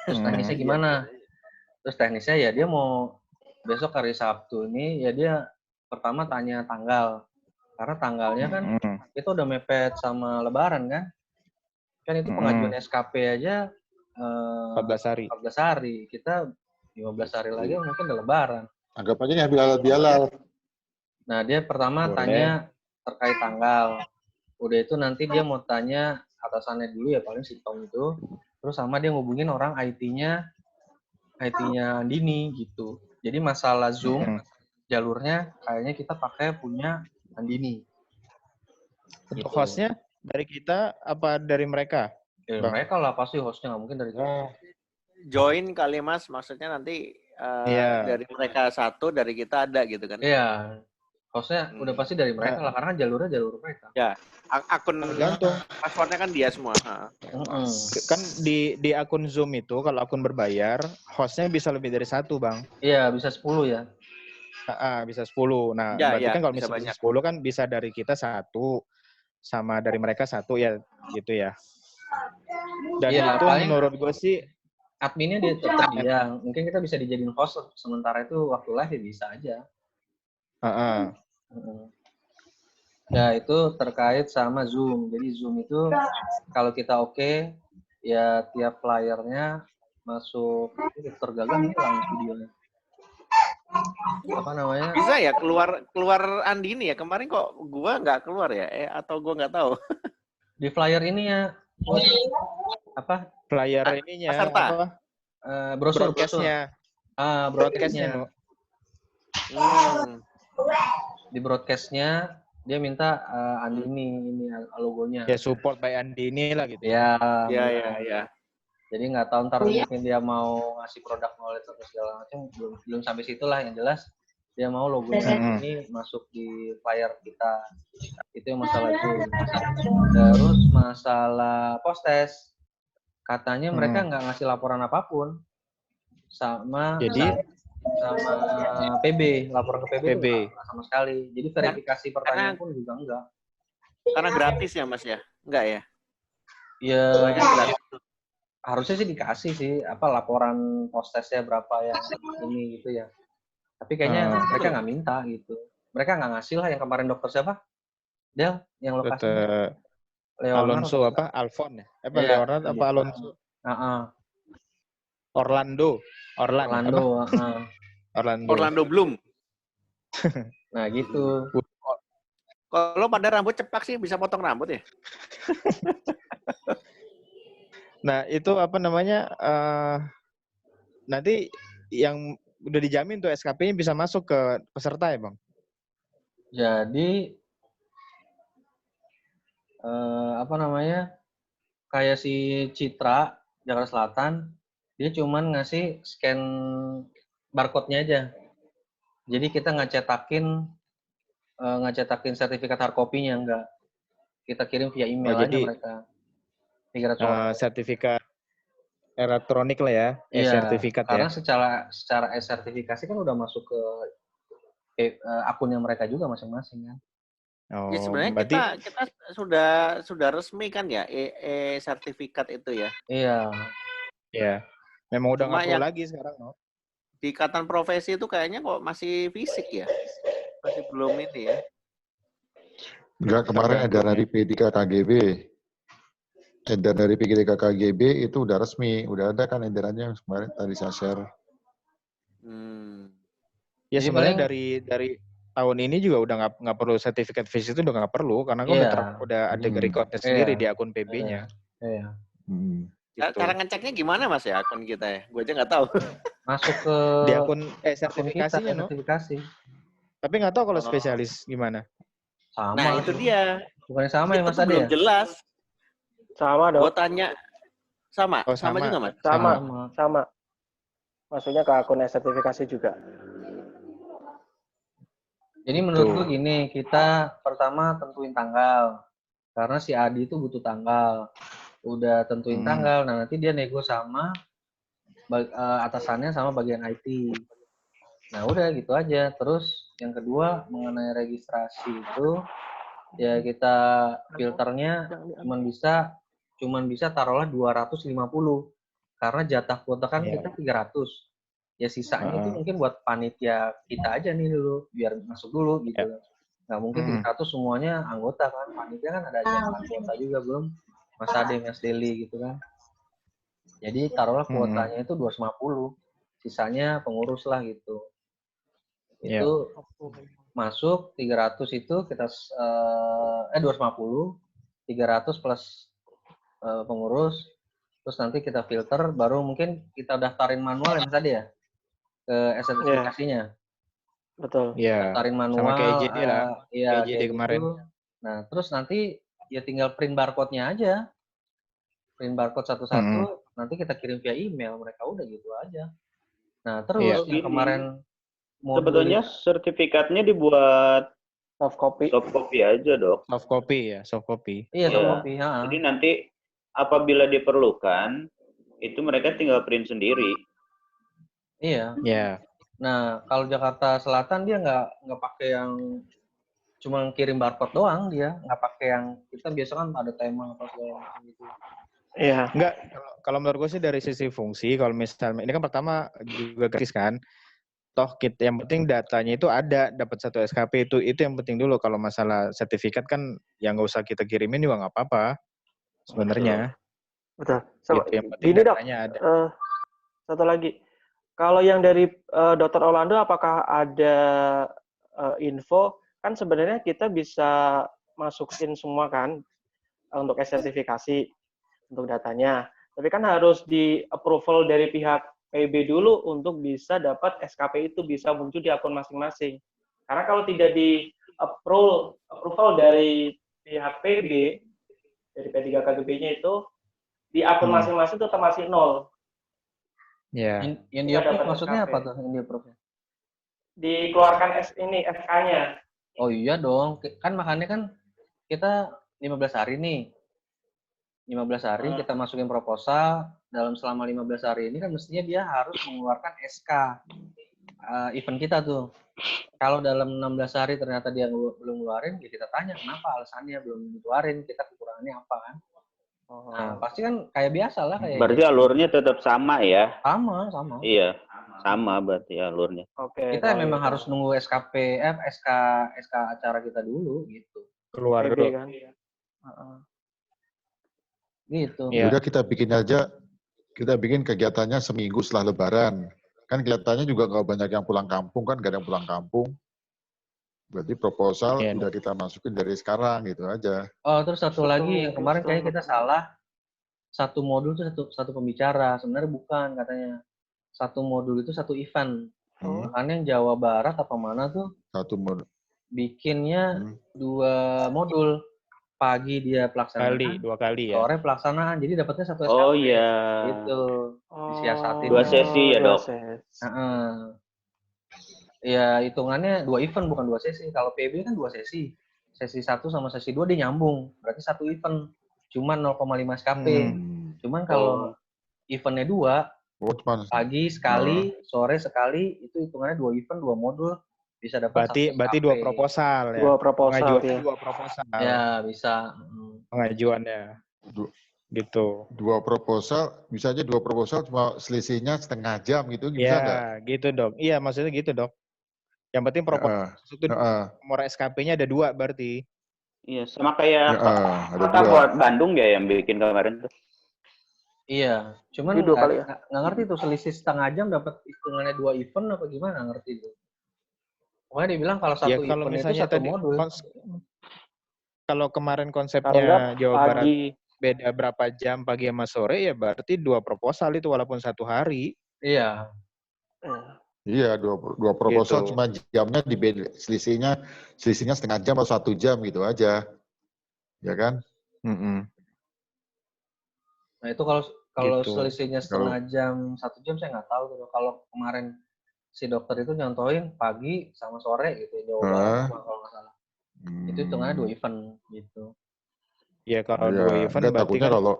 Terus teknisnya gimana? Terus teknisnya ya dia mau besok hari Sabtu ini ya dia pertama tanya tanggal. Karena tanggalnya kan itu udah mepet sama Lebaran kan. Kan itu pengajuan SKP aja 14 hari. 14 hari. Kita 15 hari lagi mungkin udah Lebaran. Anggap aja ya Bilal. Nah, dia pertama tanya terkait tanggal. Udah itu nanti dia mau tanya atasannya dulu ya paling si Tom itu. Terus sama dia ngubungin orang IT-nya Andini gitu. Jadi masalah Zoom jalurnya kayaknya kita pakai punya Andini. Untuk hostnya dari kita apa dari mereka? Dari mereka lah pasti hostnya nggak mungkin dari kita. Join kali Mas, maksudnya nanti dari mereka satu, dari kita ada gitu kan? Iya, hostnya udah pasti dari mereka lah karena jalur mereka. Ya, akun Tergantung. passwordnya kan dia semua. Kan di akun Zoom itu kalau akun berbayar hostnya bisa lebih dari 1 Bang. Iya bisa 10 ya. Bisa 10. Nah Ya, berarti ya, kan kalau bisa misalnya banyak. 10 kan bisa dari kita 1 sama dari mereka 1 ya gitu ya. Dan Iya, itu paling menurut gue sih adminnya dia tetap dia. Mungkin kita bisa dijadiin host sementara itu waktu live ya bisa aja. Ya itu terkait sama Zoom. Jadi Zoom itu kalau kita oke, ya tiap layarnya masuk tergagal hilang videonya. Apa namanya? Bisa ya keluar Andini ya, kemarin kok gua nggak keluar ya, atau gua nggak tahu. Di flyer ini ya apa? Flyer ininya Peserta. apa? Broadcast-nya. Broadcast-nya. Di broadcast-nya dia minta Andini ini logonya. Ya support by Andini lah gitu. Ya. Jadi nggak tahu ntar mungkin dia mau ngasih produk knowledge atau segala macam, belum sampai situ lah. Yang jelas dia mau logonya ini masuk di flyer kita. Itu yang masalah Zoom. Terus masalah post-test, katanya mereka nggak ngasih laporan apapun sama PB, laporan ke PB. Itu nggak sama sekali. Jadi verifikasi pertanyaan pun juga enggak. Karena gratis ya Mas ya? Enggak ya? Ya harusnya sih dikasih sih apa laporan post-testnya berapa yang ini gitu ya. Tapi kayaknya mereka nggak minta gitu. Mereka nggak ngasih lah yang kemarin dokter siapa? Del, yang lokasi. Alonso apa? Alfon ya? Leonard apa Alonso? Orlando Bloom. Nah gitu. Kalau pada rambut cepak sih bisa potong rambut ya? Nah itu apa namanya? Nanti yang udah dijamin tuh SKP-nya bisa masuk ke peserta ya Bang? Jadi apa namanya? Kayak si Citra Jakarta Selatan, dia cuman ngasih scan barcode-nya aja. Jadi kita nggak cetakin sertifikat hard copy-nya, enggak. Kita kirim via email aja mereka. Sertifikat elektronik lah ya, sertifikat karena ya. secara sertifikasi kan udah masuk ke akunnya mereka juga masing-masing kan. Ya sebenarnya kita sudah resmi kan ya sertifikat itu ya. Iya. Iya. Memang udah nggak perlu lagi sekarang, no? Di ikatan profesi itu kayaknya kok masih fisik ya, masih belum ini ya. Enggak, kemarin edaran dari P3KKGB. Edaran dari P3KKGB itu udah resmi, udah ada kan edarannya kemarin tadi saya share. Ya sebenarnya dari tahun ini juga udah nggak perlu sertifikat fisik itu udah nggak perlu karena udah ada recordnya sendiri di akun PB-nya. Iya. Gitu. Cara ngeceknya gimana Mas ya akun kita ya? Gue aja nggak tahu. Masuk ke di akun sertifikasinya, no? Sertifikasi. Tapi nggak tahu kalau spesialis gimana. Sama. Nah itu dia. Bukan sama ya Mas Ade belum ya? jelas. Sama dong. Gue tanya sama. Sama juga Mas? Sama. Maksudnya ke akun sertifikasi juga. Jadi menurut gue gini, kita pertama tentuin tanggal. Karena si Adi itu butuh tanggal. Udah tentuin tanggal, nah nanti dia nego sama atasannya sama bagian IT. Nah udah gitu aja. Terus yang kedua mengenai registrasi itu, ya kita filternya cuman bisa taruhlah 250. Karena jatah kuota kan kita 300. Ya sisanya itu mungkin buat panitia kita aja nih dulu, biar masuk dulu gitu. Nggak mungkin 300 semuanya anggota kan, panitia kan ada jatah kuota juga belum, Mas Ade, Mas Deli gitu kan. Jadi taruhlah kuotanya itu 250, sisanya pengurus lah gitu. Itu masuk 300 itu kita 250, 300 plus pengurus, terus nanti kita filter, baru mungkin kita daftarin manual ya Mas Ade ya? Ke sertifikasinya. Betul. Daftarin manual. Sama kayak EJD lah. Iya, EJD kayak kemarin. gitu. Nah, terus nanti ya tinggal print barcode-nya aja. Print barcode satu-satu, nanti kita kirim via email. Mereka udah gitu aja. Nah, terus yang kemarin sebetulnya sertifikatnya dibuat soft copy aja, Dok. Soft copy ya, soft copy. Iya, soft copy. Jadi nanti apabila diperlukan, itu mereka tinggal print sendiri. Iya. Iya. Nah, kalau Jakarta Selatan dia nggak pakai yang cuma kirim barcode doang, dia nggak pakai yang kita biasa kan ada tema apa segala macam gitu. Iya. Enggak, kalau menurut gue sih dari sisi fungsi, kalau misalnya ini kan pertama juga gratis kan. Toh kita yang penting datanya itu ada, dapat 1 SKP itu yang penting dulu. Kalau masalah sertifikat kan yang nggak usah kita kirimin juga nggak apa-apa sebenarnya. Betul. Gitu, yang penting Gini Dok, datanya ada. satu lagi. Kalau yang dari Dr. Orlando, apakah ada info? Kan sebenarnya kita bisa masukin semua kan untuk sertifikasi untuk datanya. Tapi kan harus di approval dari pihak PB dulu untuk bisa dapat SKP itu bisa muncul di akun masing-masing. Karena kalau tidak di approval dari pihak PB, dari P3KGB-nya itu, di akun masing-masing itu masih 0. Ya. Yang di-approve maksudnya apa tuh yang di-approve? Dikeluarkan FK-nya. Oh iya dong, kan makanya kan kita 15 hari nih. 15 hari kita masukin proposal, dalam selama 15 hari ini kan mestinya dia harus mengeluarkan SK event kita tuh. Kalau dalam 16 hari ternyata dia belum ngeluarin, ya kita tanya kenapa alasannya belum dikeluarin, kita kekurangannya apa kan. Nah, pasti kan kayak biasa lah. Berarti alurnya tetap sama ya? Sama. Iya, sama berarti alurnya. Oke. Kita memang harus nunggu SK acara kita dulu gitu. Keluar dulu. Kan? Gitu. Ya. Udah kita bikin kegiatannya seminggu setelah Lebaran. Kan kelihatannya juga nggak banyak yang pulang kampung kan, nggak ada yang pulang kampung. Berarti proposal udah kita masukin dari sekarang gitu aja. Oh, terus satu lagi yang kemarin kayaknya kita salah. Satu modul itu satu pembicara. Sebenarnya bukan katanya. Satu modul itu satu event. Makanya yang Jawa Barat apa mana tuh? Satu modul. Bikinnya 2 modul. Pagi dia pelaksanaan. 2 kali ya. Sore pelaksanaan. Jadi dapatnya 1 SKP. Oh iya. Gitu. Disiasatin. 2 sesi ya, Dok? Ya hitungannya 2 event bukan 2 sesi. Kalau PB kan 2 sesi. Sesi 1 sama sesi 2 dia nyambung. Berarti 1 event. Cuman 0,5 SKP. Cuman kalau eventnya 2, pagi sekali, sore sekali, itu hitungannya 2 event, 2 modul. Bisa dapat berarti 2 proposal ya. 2 proposal. Pengajuannya 2 proposal. Ya, bisa. Pengajuannya. Gitu. 2 proposal, bisa aja 2 proposal cuma selisihnya setengah jam gitu, bisa nggak? Ya, gitu dok. Iya, maksudnya gitu dok. Yang penting proposal itu nomor SKP-nya ada 2 berarti. Iya, sama kayak Kota buat Bandung ya yang bikin kemarin tuh. Iya, cuman nggak ngerti tuh selisih setengah jam dapat hitungannya 2 event apa gimana, ngerti tuh. Pokoknya dia bilang kalau satu event itu 1 modul. Kalau kemarin konsepnya Jawa Barat beda berapa jam pagi sama sore, ya berarti 2 proposal itu walaupun 1 hari. Iya. Iya, 2 proposal gitu. Cuma jamnya selisihnya setengah jam atau 1 jam gitu aja. Ya kan? Nah itu kalau gitu. Selisihnya setengah jam, 1 jam saya nggak tahu tuh. Kalau kemarin si dokter itu nyontohin pagi sama sore gitu jawaban kalau nggak salah. Itu hitungannya 2 event gitu. Ya kalau 2 event berarti takutnya kan kalau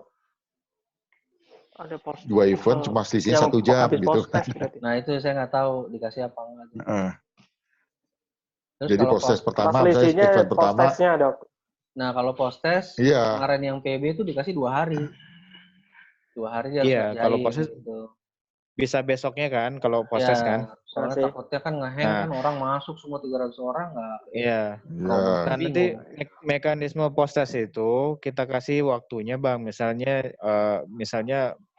ada 2 event cuma selisih 1 jam gitu. Nah itu saya nggak tahu dikasih apa enggak. Terus jadi kalau proses pertama, selisihnya event pertama. Post-testnya, Dok. Nah kalau post-test kemarin yang PB itu dikasih 2 hari. 2 hari dia harus ngerjain. Kalau post-test gitu. bisa besoknya kan kalau post-test kan. Soalnya takutnya kan ngeheng kan orang masuk semua 300 orang nggak. Iya. Nah nanti mekanisme post-test itu kita kasih waktunya Bang. Misalnya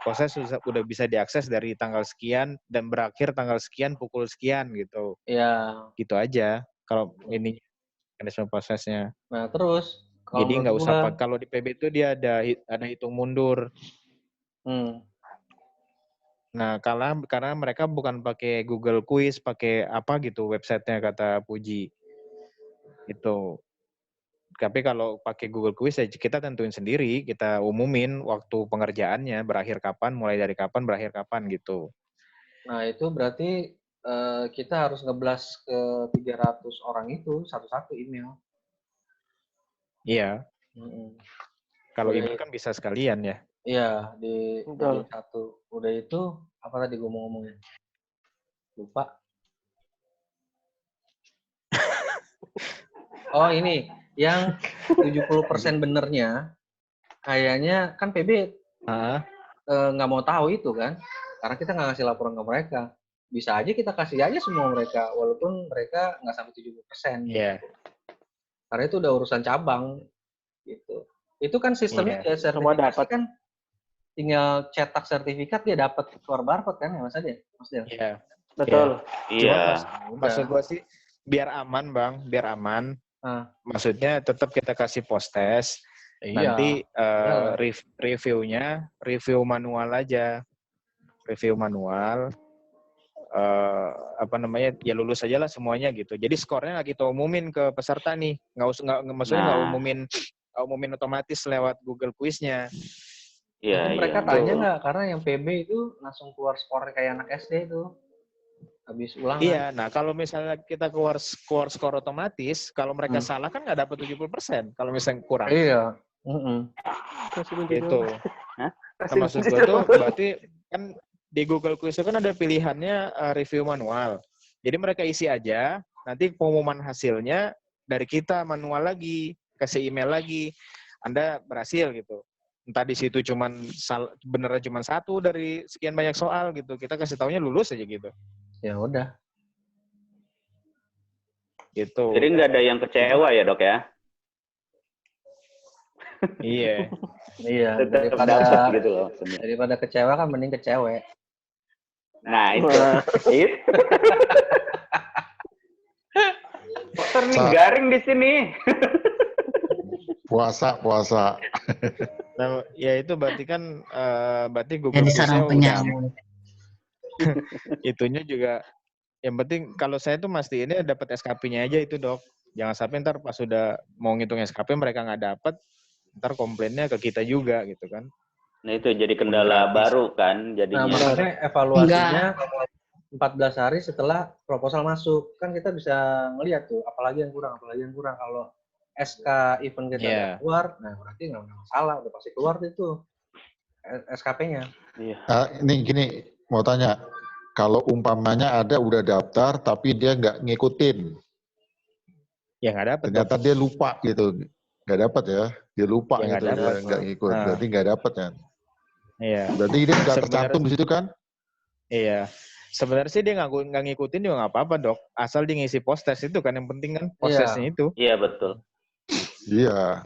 post-test udah bisa diakses dari tanggal sekian dan berakhir tanggal sekian pukul sekian gitu. Iya. Gitu aja kalau ini mekanisme post-testnya. Nah terus jadi nggak usah kalau di PB itu dia ada hitung mundur. Nah, karena mereka bukan pakai Google Quiz, pakai apa gitu websitenya kata Puji. Itu. Tapi kalau pakai Google Quiz ya kita tentuin sendiri, kita umumin waktu pengerjaannya berakhir kapan, mulai dari kapan, berakhir kapan gitu. Nah, itu berarti kita harus ngeblas ke 300 orang itu satu-satu email. Iya. Kalau email kan bisa sekalian ya. Iya, di satu. Udah itu, apa tadi gue mau ngomongin? Lupa. Oh ini, yang 70% benernya, kayaknya kan PB nggak mau tahu itu kan, karena kita nggak ngasih laporan ke mereka. Bisa aja kita kasih aja semua mereka, walaupun mereka nggak sampai 70%. Iya. Karena itu udah urusan cabang, gitu. Itu kan sistemnya semua dapat kan. Tinggal cetak sertifikat dia dapat keluar barcode kan ya Mas Adi? Iya. Betul. Iya. Maksud gua sih biar aman Bang, biar aman. Maksudnya tetap kita kasih post-test. Nanti reviewnya review manual aja. Review manual. Ya lulus aja lah semuanya gitu. Jadi skornya kita umumin ke peserta nih. Maksudnya nggak umumin otomatis lewat Google Quiz-nya. Iya, mereka tanya nggak? Karena yang PB itu langsung keluar skor kayak anak SD itu. Habis ulangan. Iya, nah kalau misalnya kita keluar skor otomatis, kalau mereka salah kan nggak dapat 70%. Kalau misalnya kurang. Iya. Gitu. Nah, maksud gue tuh berarti kan di Google Quiz itu kan ada pilihannya review manual. Jadi mereka isi aja, nanti pengumuman hasilnya dari kita manual lagi, kasih email lagi. Anda berhasil gitu. Entah di situ beneran cuman 1 dari sekian banyak soal gitu. Kita kasih taunya lulus aja gitu. Ya udah. Gitu. Jadi nggak ada yang kecewa ya Dok ya? Iya. Iya. Daripada kecewa kan mending kecewe. Nah itu. Dokter nih garing di sini. Puasa. Nah, ya itu berarti kan berarti Google jadi sarang penyambung. Itunya juga yang penting kalau saya tuh mesti ini dapat SKP-nya aja itu Dok. Jangan sampai ntar pas sudah mau ngitung SKP mereka nggak dapat, ntar komplainnya ke kita juga gitu kan. Nah itu jadi kendala baru kan jadinya. Nah makanya evaluasinya 14 hari setelah proposal masuk kan kita bisa ngelihat tuh apalagi yang kurang kalau SK event kita udah keluar, nah berarti nggak masalah, udah pasti keluar itu SKP-nya. Iya. Ini gini, mau tanya, kalau umpamanya udah daftar tapi dia nggak ngikutin, ya nggak dapat. Ternyata dia lupa gitu, nggak dapat ya, dia lupa ya, gitu, nggak ngikut, berarti nggak dapat kan? Iya. Berarti dia nggak tercantum di situ kan? Iya. Sebenarnya sih dia nggak ngikutin juga nggak apa-apa Dok, asal dia ngisi post-test itu kan yang penting kan post-testnya itu. Iya betul. Iya.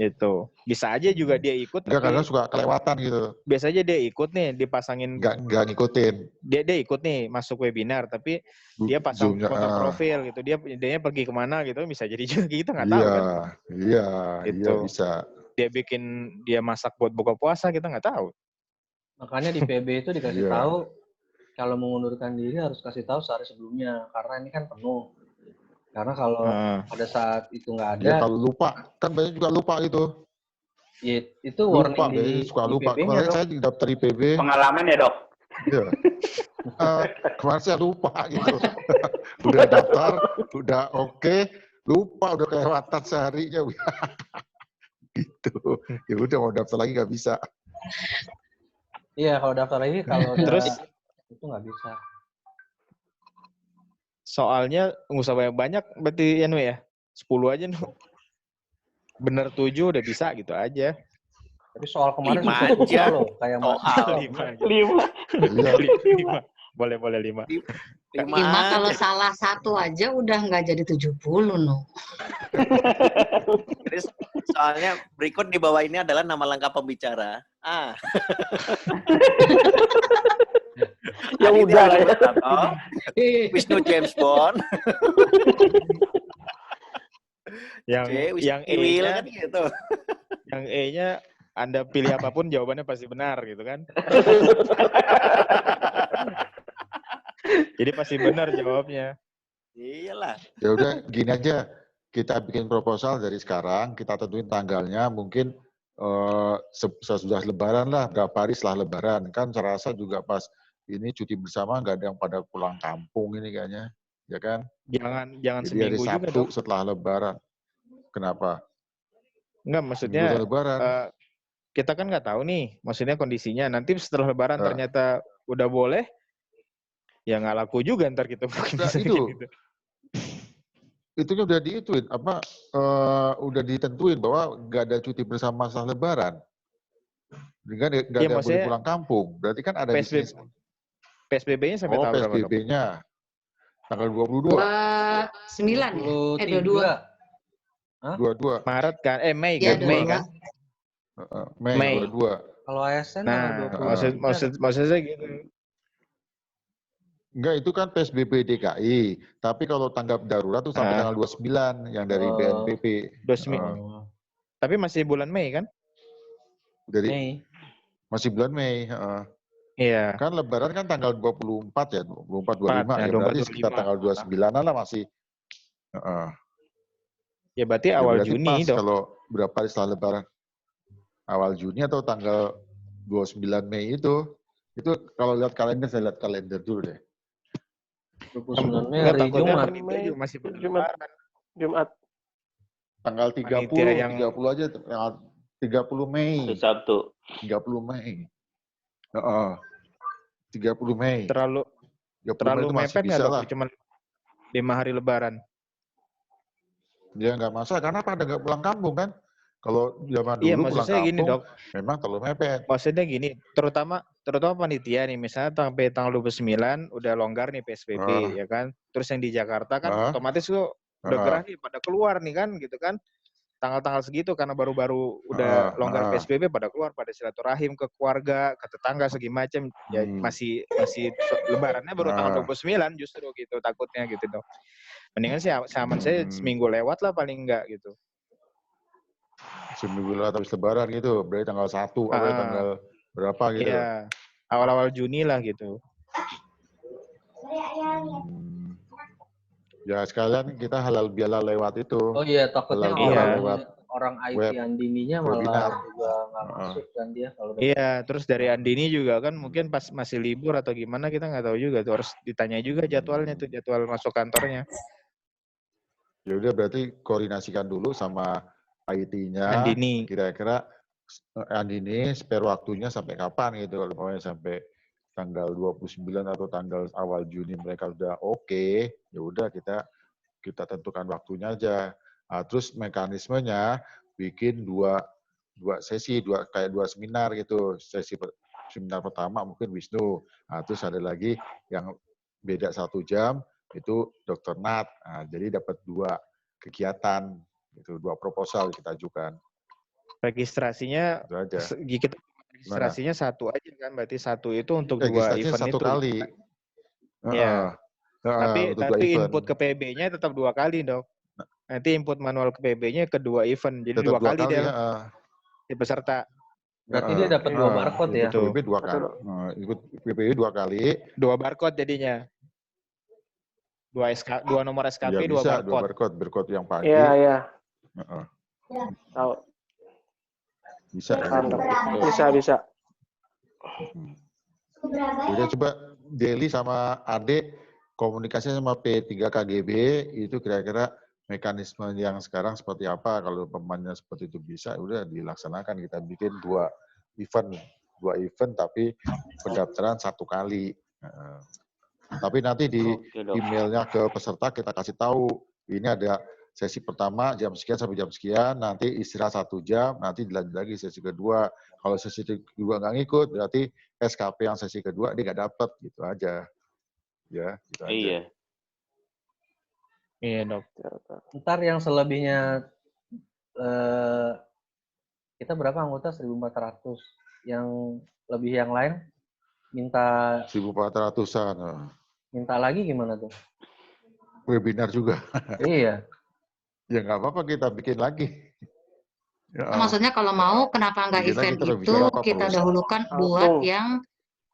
Itu bisa aja juga dia ikut. Enggak, kadang suka kelewatan gitu. Biasa aja dia ikut nih dipasangin. Nggak ngikutin. Dia ikut nih masuk webinar tapi dia pasang foto profil gitu. Dia pergi kemana gitu bisa jadi juga kita nggak tahu kan. Iya bisa. Dia masak buat buka puasa kita nggak tahu. Makanya di PB itu dikasih tahu kalau mengundurkan diri harus kasih tahu sehari sebelumnya karena ini kan penuh. Karena kalau pada saat itu nggak ada. Ya kalau lupa, kan banyak juga lupa gitu. Ya, itu warning lupa, suka lupa. Kemarin saya daftar IPB. Pengalaman ya Dok? Iya. Kemarin saya lupa gitu. Udah daftar, udah oke, lupa udah kelewatan seharinya. Gitu. Ya udah mau daftar lagi nggak bisa. Iya, kalau daftar lagi kalau udah Terus itu nggak bisa. soalnya nggak usah banyak-banyak berarti ya Nu ya. 10 aja Nu. Bener 7 udah bisa gitu aja. Tapi soal kemarin 5 susah aja loh, kayak soal. 5. Boleh 5. 5 5 kalau aja. salah satu aja udah nggak jadi 70 no. Jadi soalnya berikut di bawah ini adalah nama lengkap pembicara. Ya udah lah ya. Wisnu James Bond. Yang Iwil E-nya kan gitu. yang E-nya Anda pilih apapun jawabannya pasti benar gitu kan. Jadi pasti benar jawabnya. Iyalah. Ya udah gini aja, kita bikin proposal dari sekarang, kita tentuin tanggalnya mungkin sesudah Lebaran lah, berapa hari setelah Lebaran. Kan saya rasa juga pas ini cuti bersama nggak ada yang pada pulang kampung ini kayaknya, ya kan? Jangan Jadi seminggu hari juga Sabtu dong. setelah Lebaran. Kenapa? Enggak, maksudnya Lebaran. kita kan nggak tahu nih, maksudnya kondisinya. Nanti setelah Lebaran ternyata udah boleh, ya nggak laku juga ntar kita nah, itu. Itunya udah diituin, udah ditentuin bahwa nggak ada cuti bersama setelah Lebaran. Nggak ada boleh pulang kampung. Berarti kan ada bisnis. PSBB-nya sampai tanggal berapa? PSBB-nya tanggal 22. 29 ya? 22. Maret kan? Mei ya, kan? Mei kan? Mei 22. Kalau ASN nah, tanggal 20. maksudnya gitu. Enggak, itu kan PSBB DKI. Tapi kalau tanggap darurat tuh sampai tanggal 29 yang dari BNPB. 29. Tapi masih bulan Mei kan? Masih bulan Mei. Iya. Kan Lebaran kan tanggal 24 ya, 24 25 ya, berarti sekitar tanggal 29-an lah masih. Ya berarti awal berarti Juni pas dong. kalau berapa hari setelah Lebaran? Awal Juni atau tanggal 29 Mei itu kalau lihat kalender, saya lihat kalender dulu deh. 29 Mei hari Jumat. Masih Lebaran. Jumat. Tanggal 30 aja, tanggal 30 Mei. Sabtu. 30 Mei. 30 Mei. Terlalu mepet nggak dok? Cuma 5 hari Lebaran. Ya nggak masalah, karena pada nggak pulang kampung kan. Kalau zaman dulu pulang kampung, gini, Dok. memang terlalu mepet. Maksudnya gini, terutama panitia nih, misalnya sampai tanggal 29 udah longgar nih PSBB, ya kan. Terus yang di Jakarta kan otomatis kok udah gerah nih, pada keluar nih kan, gitu kan. Tanggal-tanggal segitu karena baru-baru udah longgar PSBB pada keluar, pada silaturahim ke keluarga, ke tetangga segi macam. Ya masih Lebarannya baru tanggal 29 justru gitu, takutnya gitu dong. Mendingan sih aman saya seminggu lewat lah paling enggak gitu. Seminggu lewat habis Lebaran gitu, berarti tanggal 1 atau tanggal berapa gitu. Iya, awal-awal Juni lah gitu. Ya sekalian kita halal bihalal lewat itu. Oh iya, takutnya orang IT web, Andininya malah juga nggak masuk kan dia kalau. Iya, terus dari Andini juga kan mungkin pas masih libur atau gimana kita nggak tahu juga tuh, harus ditanya juga jadwalnya tuh, jadwal masuk kantornya. Ya udah berarti koordinasikan dulu sama IT-nya. Andini. Kira-kira Andini spare waktunya sampai kapan gitu. Kalau pokoknya sampai tanggal 29 atau tanggal awal Juni mereka udah oke, ya udah kita tentukan waktunya aja. Nah, terus mekanismenya bikin dua sesi, kayak dua seminar gitu. Seminar pertama mungkin Wisnu. Nah, terus ada lagi yang beda 1 jam itu Dr. Nat. Nah, jadi dapat 2 kegiatan, itu 2 proposal kita ajukan. Registrasinya registrasinya 1 aja kan, berarti 1 itu untuk 2 event 1 itu. kali. Iya. Tapi input ke PB-nya tetap 2 kali, Dok. Nanti input manual ke PB-nya ke 2 event, jadi tetap 2 kali dia peserta. Berarti dia dapat 2 barcode ya? PB 2 kali. Ikut PB 2 kali. 2 barcode jadinya. 2 nomor SKP, ya, 2 barcode. 2 barcode yang pagi. Iya. Tahu. Bisa. Bisa. Udah coba Deli sama Ade komunikasi sama P3KGB itu kira-kira mekanisme yang sekarang seperti apa, kalau pemainnya seperti itu bisa, udah dilaksanakan, kita bikin dua event tapi pendaftaran 1 kali. Tapi nanti di emailnya ke peserta kita kasih tahu, ini ada sesi pertama jam sekian sampai jam sekian, nanti istirahat 1 jam, nanti dilanjut lagi sesi kedua. Kalau sesi kedua nggak ngikut, berarti SKP yang sesi kedua dia nggak dapat, gitu aja. Ya, gitu aja. Iya. Iya, Dok. Ntar yang selebihnya kita berapa anggota? 1.400. Yang lebih yang lain minta 1.400-an. Minta lagi gimana tuh? Webinar juga. Iya. Ya nggak apa-apa, kita bikin lagi. Ya. Maksudnya kalau mau, kenapa nggak event itu kita dahulukan buat yang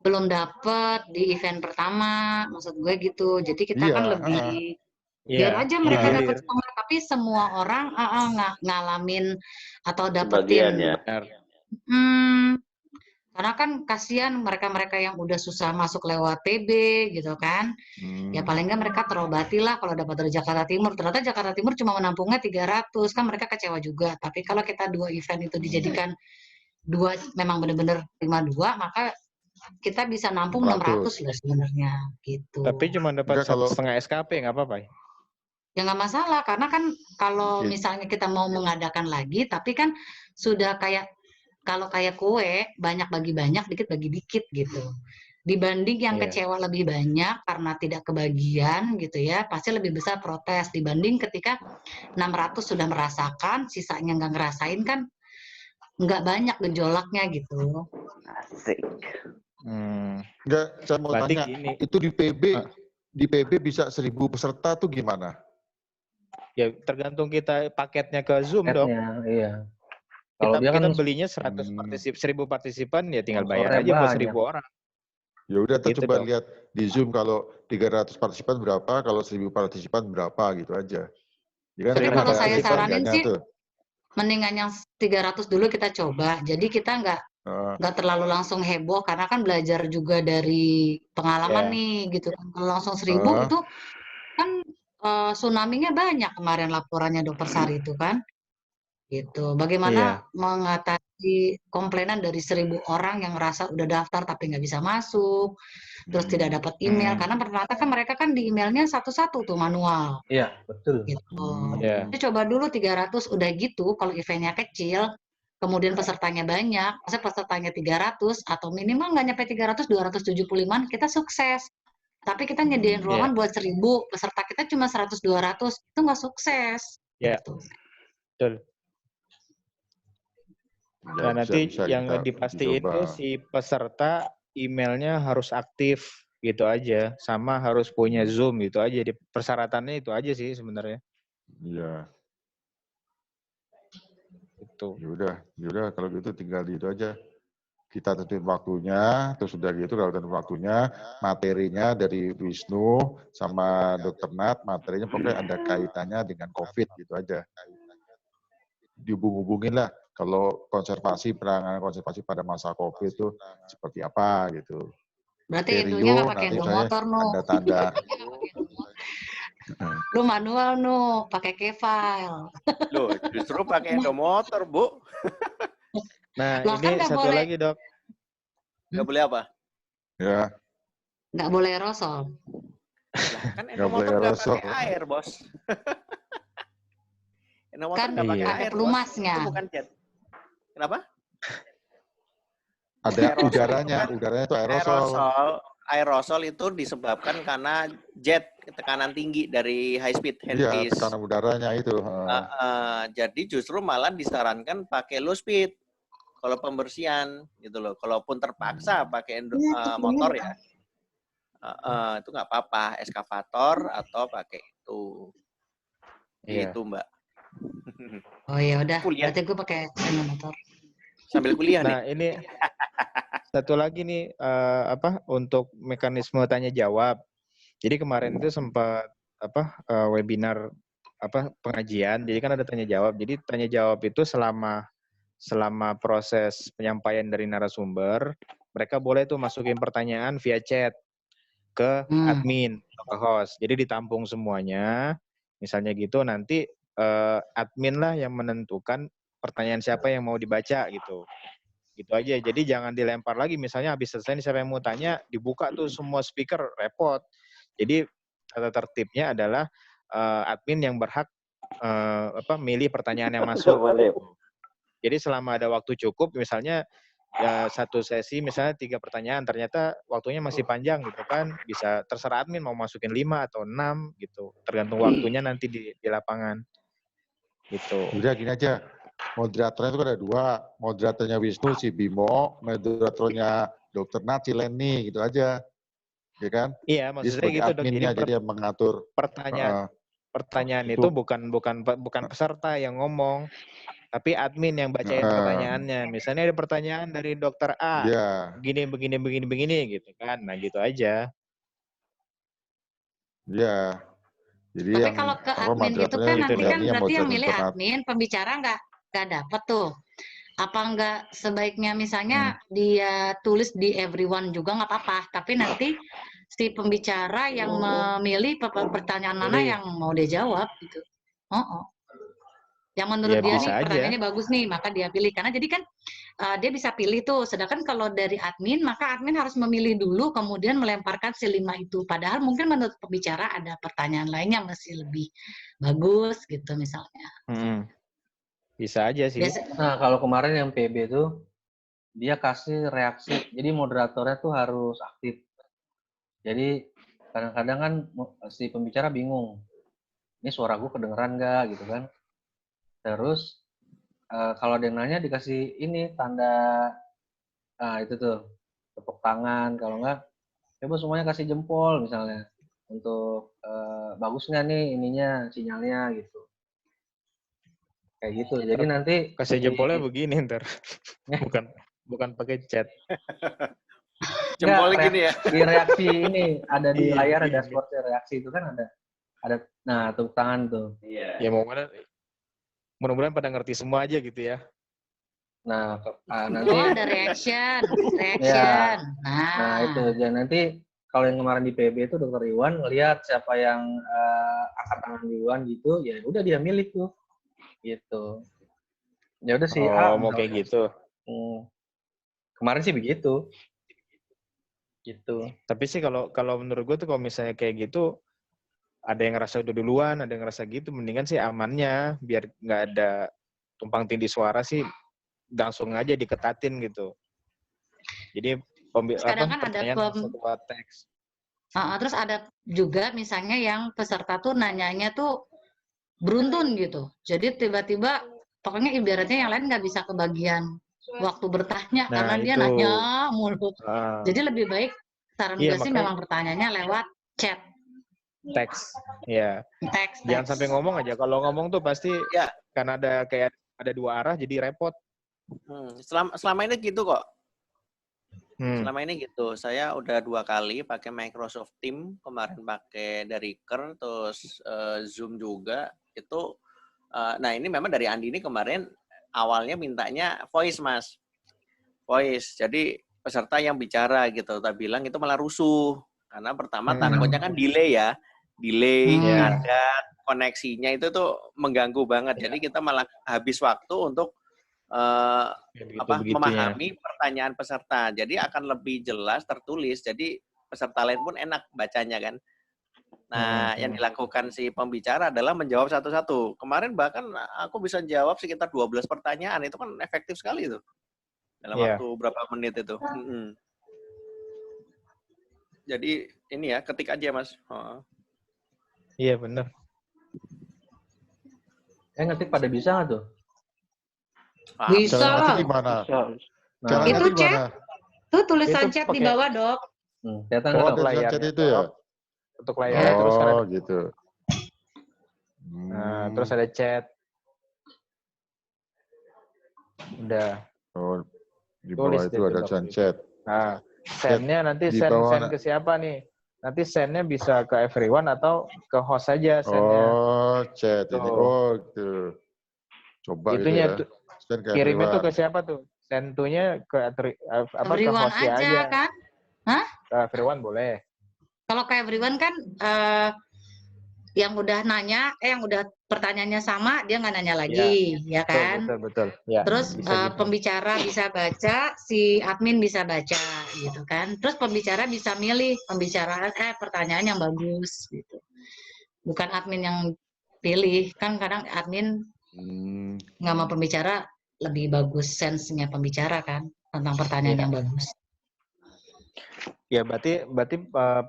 belum dapet di event pertama, maksud gue gitu. Jadi kita kan lebih biar aja mereka dapat setengah, tapi semua orang ngalamin atau dapetin. Karena kan kasihan mereka-mereka yang udah susah masuk lewat PB gitu kan. Ya paling nggak mereka terobati lah kalau dapat dari Jakarta Timur. Ternyata Jakarta Timur cuma menampungnya 300, kan mereka kecewa juga. Tapi kalau kita 2 event itu dijadikan 2 memang benar-benar 52, maka kita bisa nampung 600 lah sebenarnya gitu. Tapi cuma dapat 1,5 SKP nggak apa-apa ya? Ya nggak masalah, karena kan kalau misalnya kita mau mengadakan lagi, tapi kan sudah kayak kalau kayak kue, banyak bagi banyak, dikit bagi dikit gitu. Dibanding yang kecewa lebih banyak karena tidak kebagian gitu ya, pasti lebih besar protes dibanding ketika 600 sudah merasakan, sisanya nggak ngerasain kan nggak banyak gejolaknya gitu. Asik. Enggak, saya mau tanya, itu di PB bisa 1.000 peserta tuh gimana? Ya tergantung kita paketnya ke Zoom, Dok. Iya. Kalau kita belinya 1.000 partisipan, ya tinggal bayar aja buat 1.000 orang. Ya udah, kita coba lihat di Zoom kalau 300 partisipan berapa, kalau 1.000 partisipan berapa gitu aja. Ya, tapi kalau saya saranin sih, mendingan yang 300 dulu kita coba. Jadi kita nggak terlalu langsung heboh, karena kan belajar juga dari pengalaman nih gitu. Kalau langsung 1.000 itu kan tsunami-nya banyak kemarin laporannya Dokter Sari itu kan. Gitu. Bagaimana mengatasi komplainan dari 1.000 orang yang merasa udah daftar tapi nggak bisa masuk, terus tidak dapat email, karena ternyata kan mereka kan di emailnya satu-satu tuh manual. Iya, betul. Gitu. Jadi coba dulu 300, udah gitu kalau eventnya kecil, kemudian pesertanya banyak, masa pesertanya 300 atau minimal nggak nyampe 300, 275, kita sukses. Tapi kita nyediain ruangan buat 1.000, peserta kita cuma 100, 200, itu nggak sukses. Iya, gitu. Betul. Nah, nanti yang dipastiin itu si peserta emailnya harus aktif gitu aja, sama harus punya Zoom gitu aja. Persyaratannya itu aja sih sebenarnya. Iya. Itu. Yaudah kalau gitu tinggal itu aja. Kita tentuin waktunya, terus sudah gitu kalau tentuin waktunya, materinya dari Wisnu sama Dr. Nat, materinya pokoknya ada kaitannya dengan COVID gitu aja. Dihubung-hubungin lah kalau penanganan konservasi pada masa COVID itu seperti apa gitu. Berarti intinya nggak pakai motor, tanda-tanda. Lu manual, pakai K-file. Loh, justru pakai motor, Bu. Nah, ini kan satu lagi, Dok. Nggak boleh apa? Ya. Nggak boleh aerosol. Kan motor nggak pakai air, Bos. Kan ada pelumasnya. Itu bukan jet. Kenapa? Ada udaranya itu aerosol. Aerosol itu disebabkan karena jet tekanan tinggi dari high speed handpiece. Iya, tekanan udaranya itu. Jadi justru malah disarankan pakai low speed kalau pembersihan gitu loh. Kalaupun terpaksa pakai motor ya, itu nggak apa-apa, eskavator atau pakai itu. Itu Mbak. Oh ya udah, berarti gue pakai motor. Sambil kuliah nih. Nah ini satu lagi nih untuk mekanisme tanya jawab. Jadi kemarin itu sempat webinar pengajian. Jadi kan ada tanya jawab. Jadi tanya jawab itu selama proses penyampaian dari narasumber mereka boleh tuh masukin pertanyaan via chat ke admin atau ke host. Jadi ditampung semuanya. Misalnya gitu, nanti admin lah yang menentukan pertanyaan siapa yang mau dibaca gitu. Gitu aja. Jadi jangan dilempar lagi. Misalnya habis selesai siapa yang mau tanya, dibuka tuh semua speaker, repot. Jadi tata tertibnya adalah admin yang berhak milih pertanyaan yang masuk. Jadi selama ada waktu cukup, misalnya ya satu sesi misalnya 3 pertanyaan, ternyata waktunya masih panjang gitu kan, bisa terserah admin mau masukin 5 atau 6 gitu, tergantung waktunya nanti di lapangan gitu. Udah gini aja, moderatornya itu kan ada 2, moderatornya Wisnu si Bimo, moderatornya Dr. Naci Leni gitu aja, ya kan? Iya, maksudnya gitu dok. Jadi yang mengatur pertanyaan itu bukan peserta yang ngomong, tapi admin yang bacain pertanyaannya. Misalnya ada pertanyaan dari dokter A, begini gitu kan. Nah gitu aja. Iya. Jadi tapi kalau ke admin itu kan nanti kan berarti yang milih admin, pembicara nggak dapet tuh. Apa nggak sebaiknya misalnya dia tulis di everyone juga nggak apa-apa, tapi nanti si pembicara yang memilih pertanyaan mana yang mau dia jawab gitu. Yang menurut dia nih pertanyaannya bagus nih, maka dia pilih. Karena jadi kan dia bisa pilih tuh. Sedangkan kalau dari admin, maka admin harus memilih dulu, kemudian melemparkan si 5 itu. Padahal mungkin menurut pembicara ada pertanyaan lain yang masih lebih bagus gitu misalnya. Bisa aja sih. Nah kalau kemarin yang PB tuh, dia kasih reaksi. Jadi moderatornya tuh harus aktif. Jadi kadang-kadang kan si pembicara bingung. Ini suara gue kedengeran nggak gitu kan. Terus kalau ada yang nanya dikasih ini tanda itu tuh tepuk tangan, kalau enggak coba semuanya kasih jempol misalnya untuk bagus nggak nih ininya sinyalnya gitu. Kayak gitu. Jadi nanti kasih jempolnya begini ntar. bukan pakai chat. Jempolnya gini ya. Di reaksi ini ada di layar ada dashboard reaksi itu kan ada nah tepuk tangan tuh. Iya. Ya mudah-mudahan pada ngerti semua aja gitu ya. Nah, nanti ada reaction. Ya, nah itu. Dan nanti kalau yang kemarin di PB itu Dokter Iwan ngelihat siapa yang angkat tangan duluan gitu, ya udah dia milih tuh. Gitu. Ya udah sih. Mau kayak gitu. Kemarin sih begitu. Gitu. Tapi sih kalau menurut gue tuh kalau misalnya kayak gitu, ada yang ngerasa udah duluan, ada yang ngerasa gitu, mendingan sih amannya, biar nggak ada tumpang tindih suara sih, langsung aja diketatin gitu. Jadi kadang kan ada teks. Terus ada juga misalnya yang peserta tuh nanyanya tuh beruntun gitu. Jadi tiba-tiba, pokoknya ibaratnya yang lain nggak bisa kebagian waktu bertanya karena dia nanya mulu. Jadi lebih baik saran gue sih memang pertanyaannya lewat chat. Teks, ya. Teks. Jangan sampai ngomong aja. Kalau ngomong tuh pasti karena ada 2 arah jadi repot. Selama ini gitu kok. Selama ini gitu. Saya udah 2 kali pakai Microsoft Teams, kemarin pakai dari Ker, terus Zoom juga. Itu, nah ini memang dari Andini kemarin awalnya mintanya voice mas, voice. Jadi peserta yang bicara gitu. Kita bilang itu malah rusuh. Karena pertama takutnya kan delay ya. Delay, ngadat, koneksinya itu tuh mengganggu banget. Jadi kita malah habis waktu untuk memahami pertanyaan peserta. Jadi akan lebih jelas tertulis. Jadi peserta lain pun enak bacanya kan. Nah, yang dilakukan si pembicara adalah menjawab satu-satu. Kemarin bahkan aku bisa jawab sekitar 12 pertanyaan. Itu kan efektif sekali itu. Dalam waktu berapa menit itu. Jadi ini ya, ketik aja mas. Iya benar. Ngetik pada bisa nggak tuh? Bisa lah. Nah, itu chat. Tuh tulisan chat di bawah dok. Ada chat itu ya? Untuk layarnya terus kan ada. Gitu. Nah, terus ada chat. Udah. Di bawah itu ada chat. Nah, send-nya nanti send ke siapa nih? Nanti send-nya bisa ke everyone atau ke host saja send-nya. Chat ini. Gitu. Coba itunya gitu ya. Kirimnya tuh ke siapa tuh? send to-nya ke ke everyone hostnya aja kan? Hah? Ke everyone boleh. Kalau ke everyone kan yang udah nanya, yang udah pertanyaannya sama, dia nggak nanya lagi, ya kan? Betul. Ya, terus bisa gitu. pembicara bisa baca, si admin bisa baca, gitu kan? Terus pembicara bisa milih pertanyaan yang bagus, gitu. Bukan admin yang pilih, kan kadang admin nggak mau pembicara lebih bagus sense-nya pembicara kan tentang pertanyaan yang bagus. Ya berarti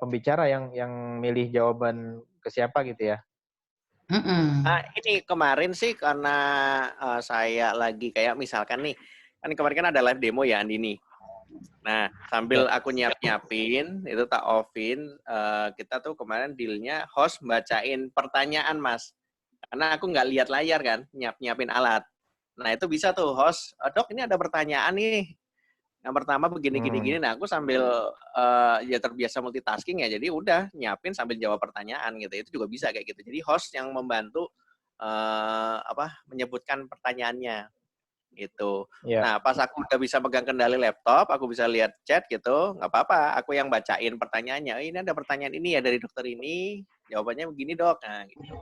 pembicara yang milih jawaban ke siapa gitu ya? Nah, ini kemarin sih karena saya lagi kayak misalkan nih, kan kemarin kan ada live demo ya Andini. Nah, sambil aku nyiapin, itu tak offin, kita tuh kemarin dealnya host bacain pertanyaan, Mas. Karena aku nggak lihat layar kan, nyiapin alat. Nah, itu bisa tuh host, Dok ini ada pertanyaan nih. Yang pertama begini. Nah, aku sambil ya terbiasa multitasking ya, jadi udah nyiapin sambil jawab pertanyaan gitu. Itu juga bisa kayak gitu. Jadi host yang membantu menyebutkan pertanyaannya gitu. Nah, pas aku udah bisa pegang kendali laptop, aku bisa lihat chat gitu, nggak apa-apa. Aku yang bacain pertanyaannya. Ini ada pertanyaan ini ya dari dokter ini, jawabannya begini dok. Nah, gitu.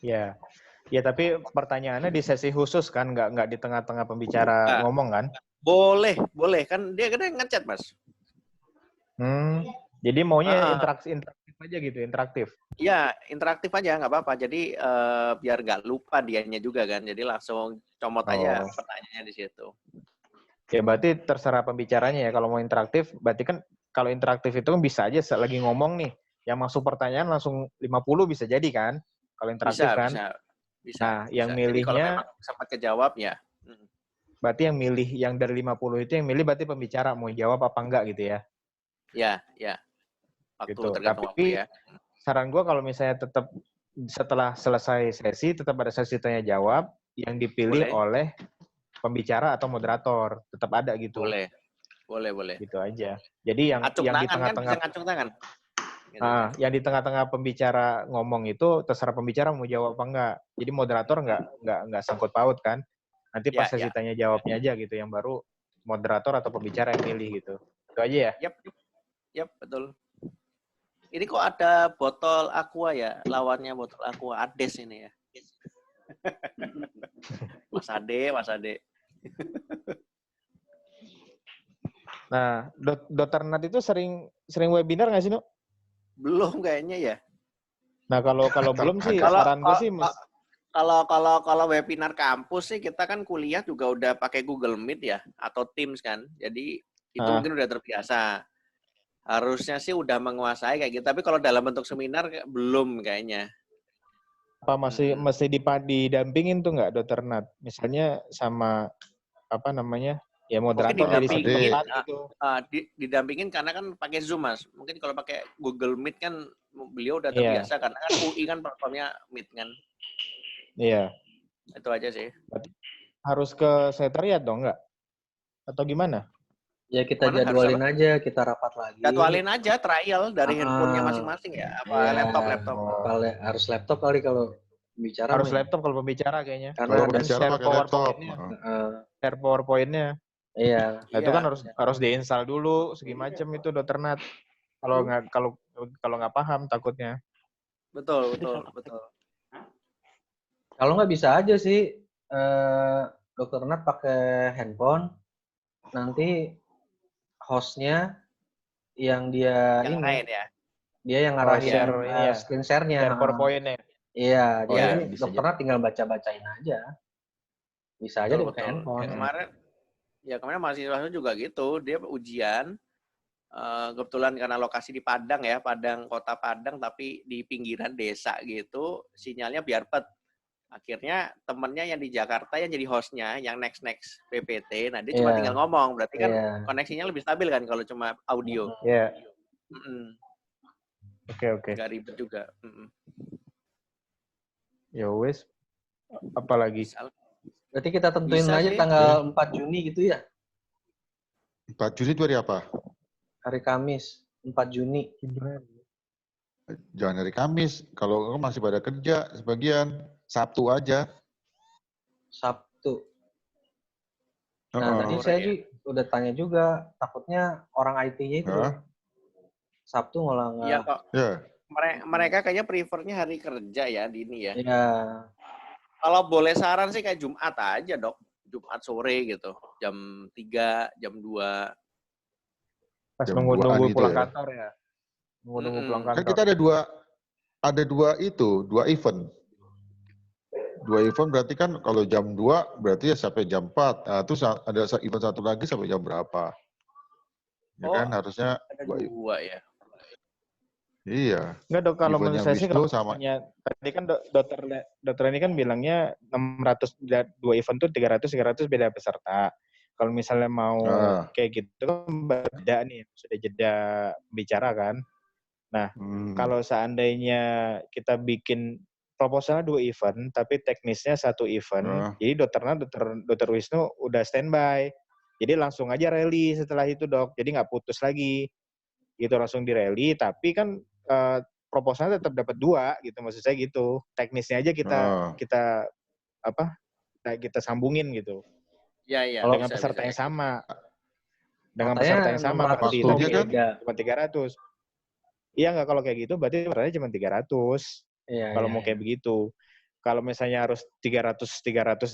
Ya. Ya tapi pertanyaannya di sesi khusus kan, nggak di tengah-tengah pembicara ngomong kan? Boleh kan dia ngechat mas. Jadi maunya interaktif aja gitu, interaktif. Iya, interaktif aja nggak apa-apa. Jadi biar nggak lupa dianya juga kan. Jadi langsung comot aja pertanyaannya di situ. Ya berarti terserah pembicaranya ya. Kalau mau interaktif, berarti kan kalau interaktif itu kan bisa aja lagi ngomong nih, yang masuk pertanyaan langsung 50 bisa jadi kan? Kalau interaktif kan? Bisa. Nah, yang Jadi kalau milihnya memang sempat kejawab ya. Berarti yang milih yang dari 50 itu yang milih berarti pembicara mau jawab apa enggak gitu ya? Ya. Waktu gitu. tergantung Tapi waktu ya. Saran gue kalau misalnya tetap setelah selesai sesi tetap ada sesi tanya jawab yang dipilih oleh pembicara atau moderator, tetap ada gitu. Boleh. Gitu aja. Jadi yang di tengah-tengah kan, acung tangan. Gitu kan. Yang di tengah-tengah pembicara ngomong itu terserah pembicara mau jawab apa enggak. Jadi moderator enggak sangkut paut kan. Nanti pas sesi tanya jawabnya aja gitu yang baru moderator atau pembicara yang milih gitu. Itu aja ya? Yap, betul. Ini kok ada botol aqua ya, lawannya botol aqua Ades ini ya. Mas Ade. Nah, Dr. Nat itu sering webinar nggak sih, No? Belum kayaknya ya. Nah, kalau belum sih saran gue sih kalau webinar kampus sih kita kan kuliah juga udah pakai Google Meet ya atau Teams kan. Jadi itu mungkin udah terbiasa. Harusnya sih udah menguasai kayak gitu. Tapi kalau dalam bentuk seminar belum kayaknya. Apa masih didampingin tuh nggak Dr. Nat? Misalnya sama apa namanya? Ya moderator dari tempat gitu. Didampingin karena kan pakai Zoom, Mas. Mungkin kalau pakai Google Meet kan beliau udah terbiasa karena kan UI kan platformnya Meet kan. Iya. Itu aja sih. Berarti harus ke sekretariat dong nggak? Atau gimana? Ya kita jadwalin aja, kita rapat lagi. Jadwalin aja trial dari handphonenya masing-masing ya. Apa laptop? Harus laptop kali kalau bicara. Harus laptop kalau pembicara kayaknya. Kalau pembicara pakai laptop. Share PowerPoint-nya. Iya. Nah, itu kan harus diinstal dulu segi macam itu Dr. Nat. Kalau nggak paham takutnya. Betul. Kalau nggak bisa aja sih Dr. Nat pakai handphone, nanti hostnya yang dia dia yang ngarahin screen share-nya. Share PowerPoint-nya. Iya, jadi Dr. Nat tinggal baca-bacain aja. Bisa aja dia pakai handphone. Kemarin mahasiswa juga gitu, dia ujian. Kebetulan karena lokasi di Padang ya, kota Padang tapi di pinggiran desa gitu, sinyalnya biarpet. Akhirnya temennya yang di Jakarta yang jadi hostnya, yang next PPT, nah dia cuma tinggal ngomong, berarti kan koneksinya lebih stabil kan kalau cuma audio. Iya. Oke. Nggak ribet juga. Ya wes, apalagi? Berarti kita tentuin aja tanggal 4 Juni gitu ya? 4 Juni itu hari apa? Hari Kamis, 4 Juni. Jangan hari Kamis, kalau masih pada kerja sebagian. Sabtu aja. Sabtu. Nah, tadi saya udah tanya juga, takutnya orang IT-nya itu Sabtu malah nggak. Iya kok. Mereka kayaknya prefernya hari kerja ya di ini ya. Iya. Kalau boleh saran sih kayak Jumat aja, Dok. Jumat sore gitu. Jam 3, jam 2. Pas nunggu pulang kantor ya. Nunggu pulang kantor. Kan kita ada dua event. Dua event berarti kan kalau jam 2 berarti ya sampai jam 4. Nah, terus ada event satu lagi sampai jam berapa? Ya kan harusnya ada dua ya. Iya. Enggak, Dok, kalau menurut saya sih tadi kan dokter ini kan bilangnya 600 dua event tuh 300 beda peserta. Kalau misalnya mau kayak gitu kan beda nih, sudah jeda bicara kan. Nah, kalau seandainya kita bikin proposalnya 2 event, tapi teknisnya 1 event, jadi dokter Wisnu udah standby. Jadi langsung aja rally setelah itu, Dok. Jadi nggak putus lagi. Gitu langsung di rally, tapi kan proposalnya tetap dapat 2 gitu, maksud saya gitu. Teknisnya aja kita sambungin gitu. Iya. Dengan peserta yang sama. Dengan peserta yang sama berarti tapi cuma 300. Iya nggak, kalau kayak gitu berarti pesertanya cuma 300. Kalau mau kayak begitu. Kalau misalnya harus 300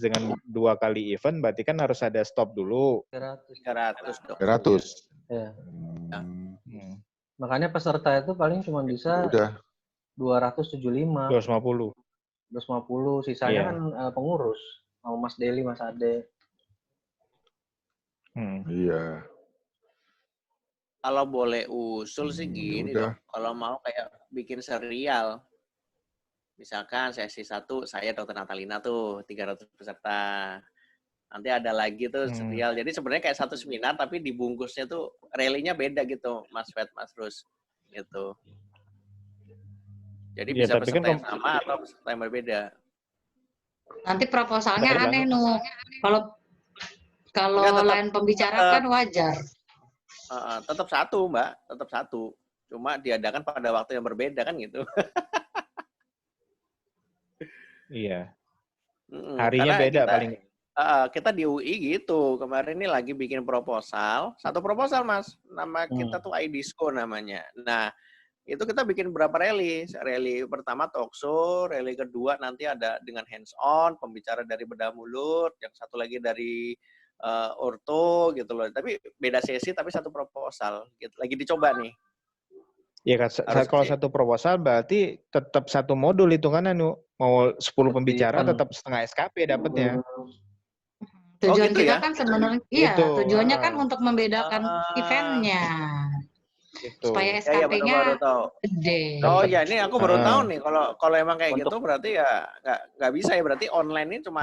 dengan 2 kali event, berarti kan harus ada stop dulu. 300. Ya. Makanya peserta itu paling cuma bisa 275. 250, sisanya kan pengurus. Mau Mas Deli, Mas Ade. Iya. Kalau boleh usul sih gini dong. Kalau mau kayak bikin serial. Misalkan sesi 1 saya Dr. Natalina tuh 300 peserta. Nanti ada lagi tuh serial. Jadi sebenarnya kayak satu seminar tapi dibungkusnya tuh rally-nya beda gitu, Mas Fed, Mas Rus. Gitu. Jadi bisa peserta yang sama atau peserta yang berbeda. Nanti proposalnya aneh, Nu. Kalau lain pembicara kan wajar. Tetap 1, Mbak. Tetap 1. Cuma diadakan pada waktu yang berbeda kan gitu. Iya. Harinya beda paling. Kita di UI gitu. Kemarin ini lagi bikin proposal. 1 proposal, Mas. Nama kita tuh iDisco namanya. Nah, itu kita bikin berapa rally. Rally pertama talkshow, rally kedua nanti ada dengan hands on, pembicara dari bedah mulut, yang satu lagi dari orto gitu loh. Tapi beda sesi tapi 1 proposal gitu. Lagi dicoba nih. Ya kan, kalau 1 proposal berarti tetap 1 modul hitungannya, Nu. Mau 10 pembicara tetap setengah SKP dapatnya. Tujuan gitu kita ya? kan sebenarnya, tujuannya kan untuk membedakan eventnya. Gitu. Supaya SKP-nya gede. Oh ya, ini aku baru tahu nih. Kalau emang kayak gitu berarti ya nggak bisa ya. Berarti online ini cuma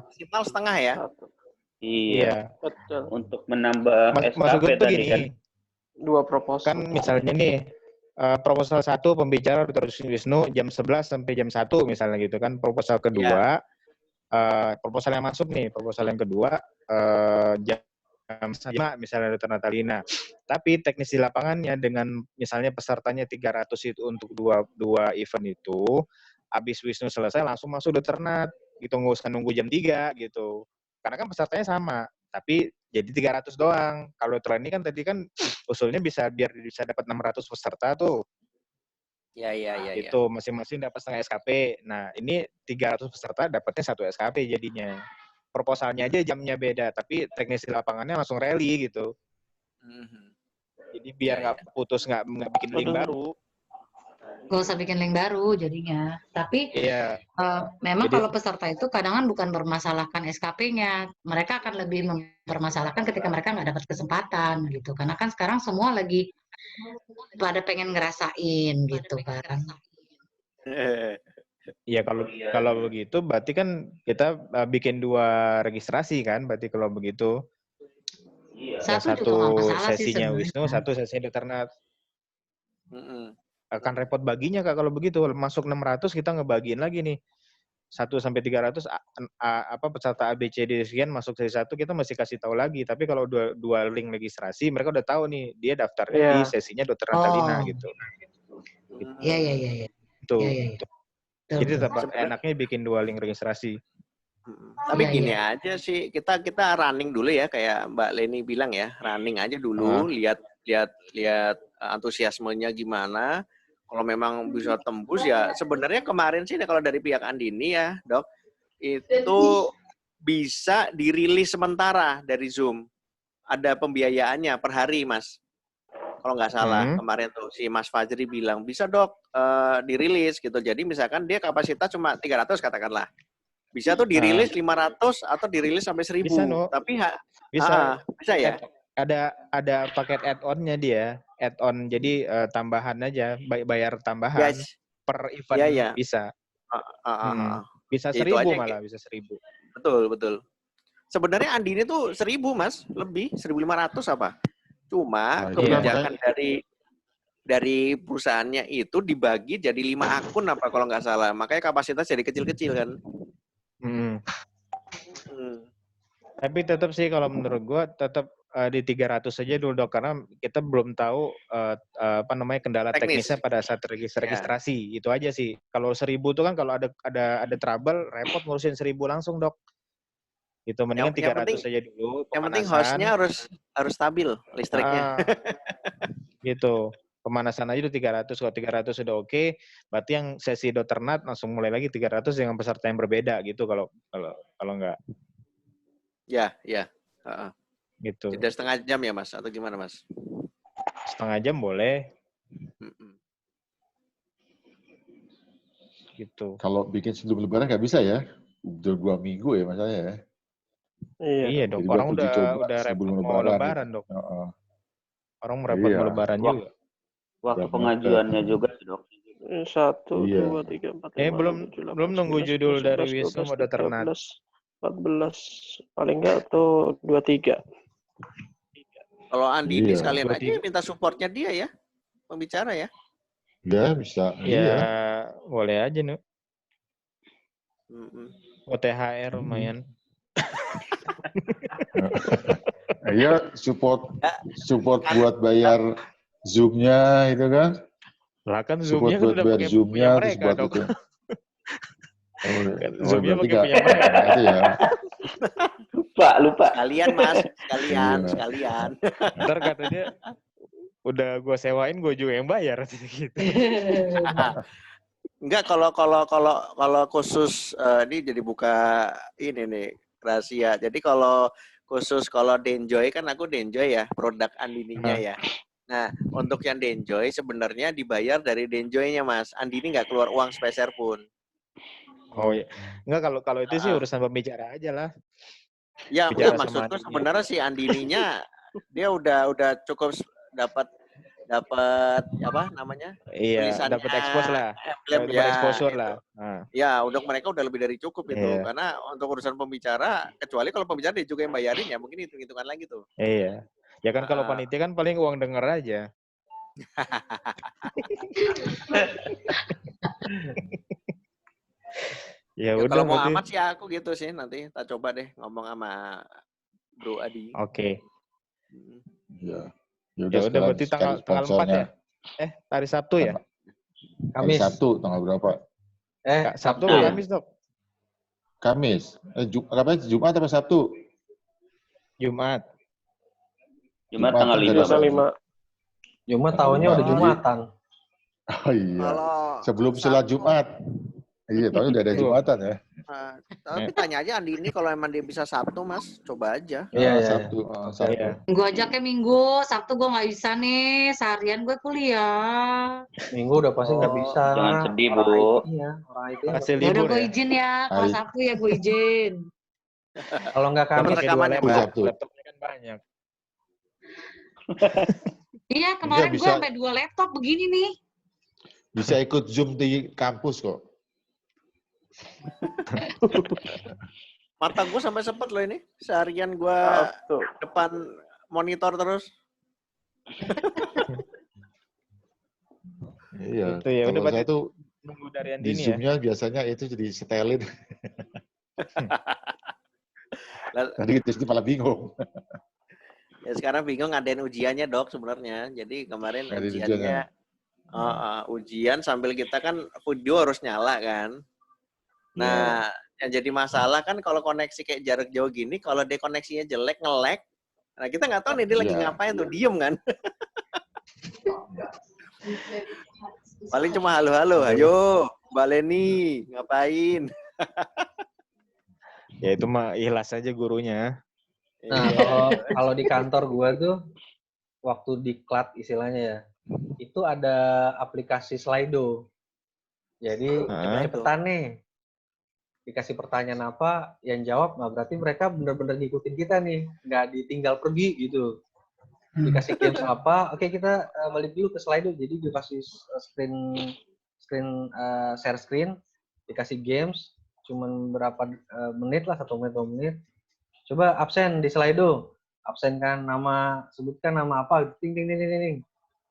maksimal setengah ya? Iya. Betul. Untuk menambah SKP tadi gini, kan. 2 proposal. Kan misalnya nih, proposal 1 pembicara Dr. Wisnu jam 11 sampai jam 1 misalnya gitu kan. Proposal kedua, proposal yang masuk nih, proposal yang kedua jam 5 misalnya Dr. Natalina. Tapi teknis di lapangannya dengan misalnya pesertanya 300 itu untuk dua event itu, habis Wisnu selesai langsung masuk Dr. Nat. Gitu, nggak usah nunggu jam 3 gitu. Karena kan pesertanya sama, tapi jadi 300 doang. Kalau Dr. ini kan tadi kan usulnya biar bisa dapat 600 peserta tuh. Iya. Itu masing-masing dapat setengah SKP. Nah, ini 300 peserta dapatnya 1 SKP jadinya. Proposalnya aja jamnya beda, tapi teknis di lapangannya langsung rally gitu. Jadi biar nggak putus, nggak bikin link baru. Gak usah bikin link baru jadinya. Tapi memang kalau peserta itu kadang bukan bermasalahkan SKP-nya. Mereka akan lebih mempermasalahkan ketika mereka nggak dapat kesempatan gitu. Karena kan sekarang semua lagi pada pengen ngerasain gitu kan. Iya, kalau begitu berarti kan kita bikin 2 registrasi kan, berarti kalau begitu. Satu sesinya Wisnu, 1 sesinya Dr. Nat. Akan repot baginya Kak kalau begitu. Masuk 600 kita ngebagiin lagi nih. 1 sampai 300 peserta ABCD sekian masuk sesi 1 kita mesti kasih tahu lagi. Tapi kalau 2 link registrasi mereka udah tahu nih dia daftarnya di sesinya Dr. Natalina gitu. Iya. Tuh. Jadi tetap enaknya bikin 2 link registrasi. Tapi Iya, gini iya. aja sih, kita running dulu ya, kayak Mbak Leni bilang ya, running aja dulu, lihat antusiasmenya gimana. Kalau memang bisa tembus ya, sebenarnya kemarin sih kalau dari pihak Andini ya, Dok, itu bisa dirilis sementara dari Zoom. Ada pembiayaannya per hari, Mas. Kalau nggak salah kemarin tuh si Mas Fajri bilang bisa Dok dirilis gitu. Jadi misalkan dia kapasitas cuma 300 katakanlah. Bisa tuh dirilis 500 atau dirilis sampai 1000. Bisa, no. Tapi bisa ya. Ada paket add-on-nya dia. Add-on jadi tambahan aja, bayar tambahan per event bisa. Bisa 1000 malah, bisa 1000. Betul. Sebenarnya Andini tuh 1000 Mas, lebih 1500 apa? Cuma kebijakan dari perusahaannya itu dibagi jadi 5 akun apa kalau nggak salah. Makanya kapasitas jadi kecil-kecil kan. Tapi tetap sih kalau menurut gua tetap di 300 saja dulu Dok, karena kita belum tahu kendala teknisnya pada saat registrasi. Itu aja sih. Kalau 1000 tuh kan kalau ada trouble repot ngurusin 1000 langsung Dok. Itu mendingan 300 saja dulu. Yang penting hostnya harus stabil listriknya. Gitu. Pemanasan aja itu 300. Kalau 300 sudah oke, berarti yang sesi Dr. Nat langsung mulai lagi 300 dengan peserta yang berbeda gitu kalau enggak. Ya. Gitu. Tidak setengah jam ya Mas atau gimana Mas? Setengah jam boleh. Gitu. Kalau bikin sebelum lebaran nggak bisa ya? Udah 2 minggu ya masalahnya ya. Iya Dok, orang udah repot mau lebaran Dok. Orang repot mau lebaran juga. Waktu pengajuannya juga Dok. 1, 2, 3, 4, 5, belum nunggu judul dari Wisnu mau Dr. Nat. 14 paling enggak atau 23. Kalau Andini sekalian aja minta supportnya dia ya, pembicara ya. Ya bisa. Ya boleh aja Nu. OTHR lumayan. Iya support buat bayar Zoom-nya itu kan. Lah kan Zoom-nya kan udah pakai punya mereka Dok. Zoom-nya pakai punya mereka. Itu ya. Lupa. Sekalian Mas, sekalian. Ntar katanya udah gue sewain, gue juga yang bayar gitu. Enggak, kalau khusus ini jadi buka ini nih rahasia. Jadi kalau Denjoy kan aku Denjoy ya, produk Andininya ya. Nah, untuk yang Denjoy sebenarnya dibayar dari Denjoy-nya Mas. Andini nggak keluar uang sepeser pun. Oh iya. Enggak, kalau itu sih urusan pembicara aja lah. Ya, enggak maksudku sebenarnya si Andininya dia udah cukup dapat apa namanya? Iya, dapat expose lah. Dapat exposure gitu. lah. Ya, untuk mereka udah lebih dari cukup itu. Karena untuk urusan pembicara, kecuali kalau pembicara dia juga yang bayarin ya, mungkin hitung-hitungan lagi tuh. Iya. Ya kan kalau panitia kan paling uang denger aja. Ya udah. Kalau mau amat sih aku gitu sih, nanti tak coba deh ngomong sama Bro Adi. Oke. Ya. Ya udah berarti tanggal 4 ya? Hari Sabtu ya? Kamis. Hari Sabtu tanggal berapa? Sabtu atau Kamis, Dok? Kamis. Jumat apa Sabtu? Jumat tanggal 5. Jumat tahunnya udah Jumatan. Oh iya. Sebelum sholat Jumat. Iya, tahunnya udah ada Jumatan ya. Tapi tanya aja Andini kalau emang dia bisa Sabtu, Mas, coba aja. Iya, Sabtu. Gue ajaknya Minggu, Sabtu gue nggak bisa nih, seharian gue kuliah. Minggu udah pasti nggak bisa. Jangan sedih, Bu. Iya, orang itu. Ya udah gue izin ya, kalau Sabtu ya gue izin. Kalau nggak Kamis rekamannya Sabtu. Laptopnya kan banyak. Iya, kemarin gue sampai 2 laptop begini nih. Bisa ikut Zoom di kampus kok. Mata gue sampai sempet loh ini. Seharian gue depan monitor terus. Iya. Itu ya udah berarti itu nunggu dari Andini di Zoom-nya biasanya itu jadi setelin. Tadi itu malah bingung. Ya sekarang bingung ngadain ujiannya Dok sebenarnya. Jadi kemarin ujiannya ujian sambil kita kan video harus nyala kan. Nah, yang jadi masalah kan kalau koneksi kayak jarak jauh gini, kalau dia koneksinya jelek, nge-lag, nah kita nggak tahu nih dia lagi ngapain tuh, diem kan. Paling cuma halo-halo, ayo Mbak Leni, ngapain? Ya itu mah ikhlas aja gurunya. Nah, kalau di kantor gua tuh, waktu diklat istilahnya ya, itu ada aplikasi Slido. Jadi cepet-cepetan nih. Dikasih pertanyaan apa, yang jawab, nah berarti mereka benar-benar ngikutin kita nih, nggak ditinggal pergi gitu. Dikasih games apa, oke kita balik dulu ke Slido, jadi dikasih share screen, dikasih games, cuman berapa menit lah, 1 menit, 2 menit. Coba absen di Slido, absen kan nama, sebutkan nama apa, ting ting ting ting ting.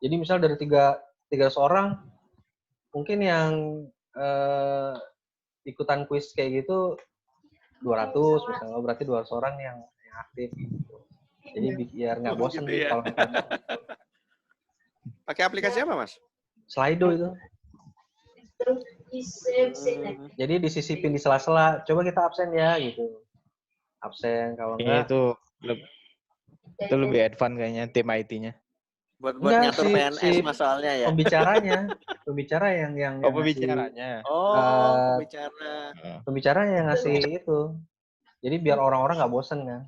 Jadi misal dari 300 orang, mungkin yang ikutan kuis kayak gitu 200 misalnya, berarti 200 orang yang aktif gitu. Jadi biar nggak bosan gitu ya. kalau Pakai aplikasi apa, Mas? Slido itu. Jadi disisipin di sela-sela, coba kita absen ya gitu. Absen kalau enggak. Itu lebih advance kayaknya tim IT-nya. Buat ngatur PNS masalahnya ya. Pembicara yang pembicaranya. Pembicara yang ngasih itu. Jadi biar orang-orang nggak bosen kan.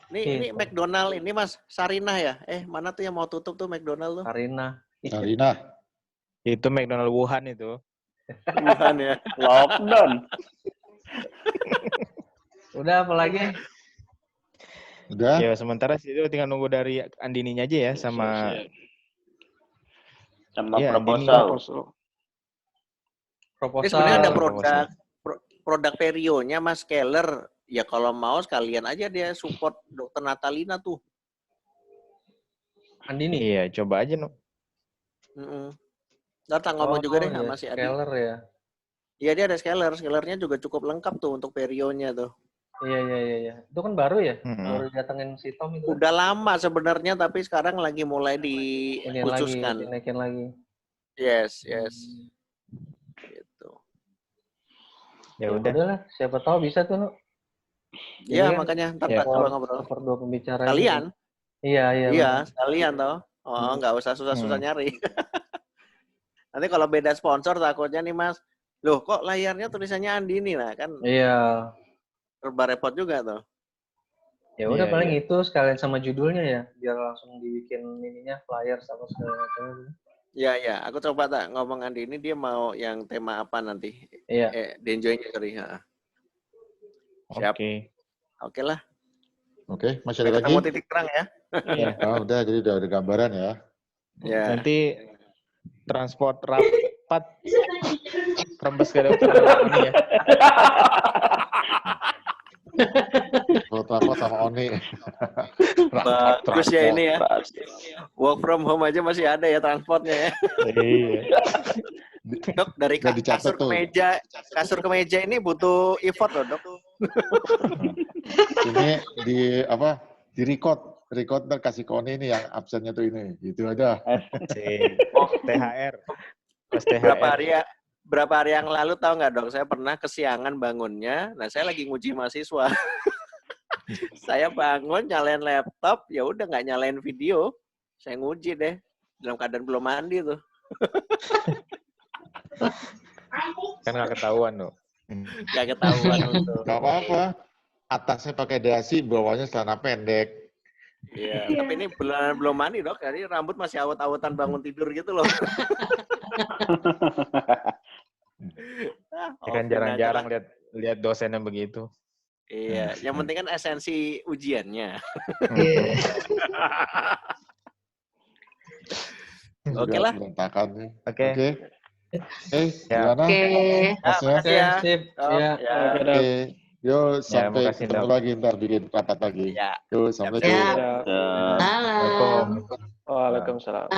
Ini McDonald ini Mas, Sarinah ya? Mana tuh yang mau tutup tuh McDonald tuh? Sarinah. Itu McDonald Wuhan itu. Wuhan ya. Lockdown. Udah apa lagi? Udah. Ya sementara sih itu tinggal nunggu dari Andininya aja ya sama proposal. Sebenarnya ada produk Perionya Mas Keller. Ya kalau mau sekalian aja dia support Dokter Natalina tuh. Andini? Iya, coba aja Ntar ngomong juga deh sama si Adi. Scaler ya? Iya dia ada scaler. Scalernya juga cukup lengkap tuh untuk Perionya tuh. Iya. Itu kan baru ya? Baru datengin si Tom itu. Udah lama sebenarnya tapi sekarang lagi mulai dikhususkan. Dinaikin lagi. Yes. Gitu. Ya udahlah, siapa tahu bisa tuh, Nuk. Iya, makanya ntar coba ngobrol. Dua pembicara. Kalian? Iya, sekalian toh. Nggak usah susah-susah nyari. Nanti kalau beda sponsor takutnya nih Mas, loh kok layarnya tulisannya Andini lah kan? Iya. Serba repot juga tuh. Ya udah paling itu sekalian sama judulnya ya, biar langsung dibikin ininya flyer sama segala macam. Iya. Aku coba ngomong Andini dia mau yang tema apa nanti? Iya. Denjoy-nya sorry. Siap. Oke lah. Oke, masih ada lagi? Ketemu titik terang ya. Udah, jadi udah ada gambaran ya. Ya. Nanti transport rapat rembes ke dokter ini ya. Rapat sama Oni. Bagus ya ini ya. Work from home aja masih ada ya transportnya ya. Iya. Dok, dari kasur ke meja ini butuh effort loh, Dok. Ini di record ntar kasih Koni ini yang absennya tuh ini. Gitu aja. THR. Berapa hari yang lalu tahu nggak Dok, saya pernah kesiangan bangunnya. Nah, saya lagi nguji mahasiswa. Saya bangun, nyalain laptop, ya udah nggak nyalain video. Saya nguji deh. Dalam keadaan belum mandi tuh. Kan nggak ketahuan loh. Nggak ketahuan tuh. Nggak apa-apa. Atasnya pakai dasi, bawahnya celana pendek. Iya, tapi ini belum mandi Dok. Jadi rambut masih awet-awetan bangun tidur gitu loh. Ya kan jarang-jarang lihat dosen yang begitu. Iya, yang penting kan esensi ujiannya. Oke lah. Oke. Gimana? Makasih ya. Oke. Yo, sampai ketemu lagi, ntar bikin rapat lagi. Ya. Yo, sampai ketemu. Salam. Waalaikumsalam.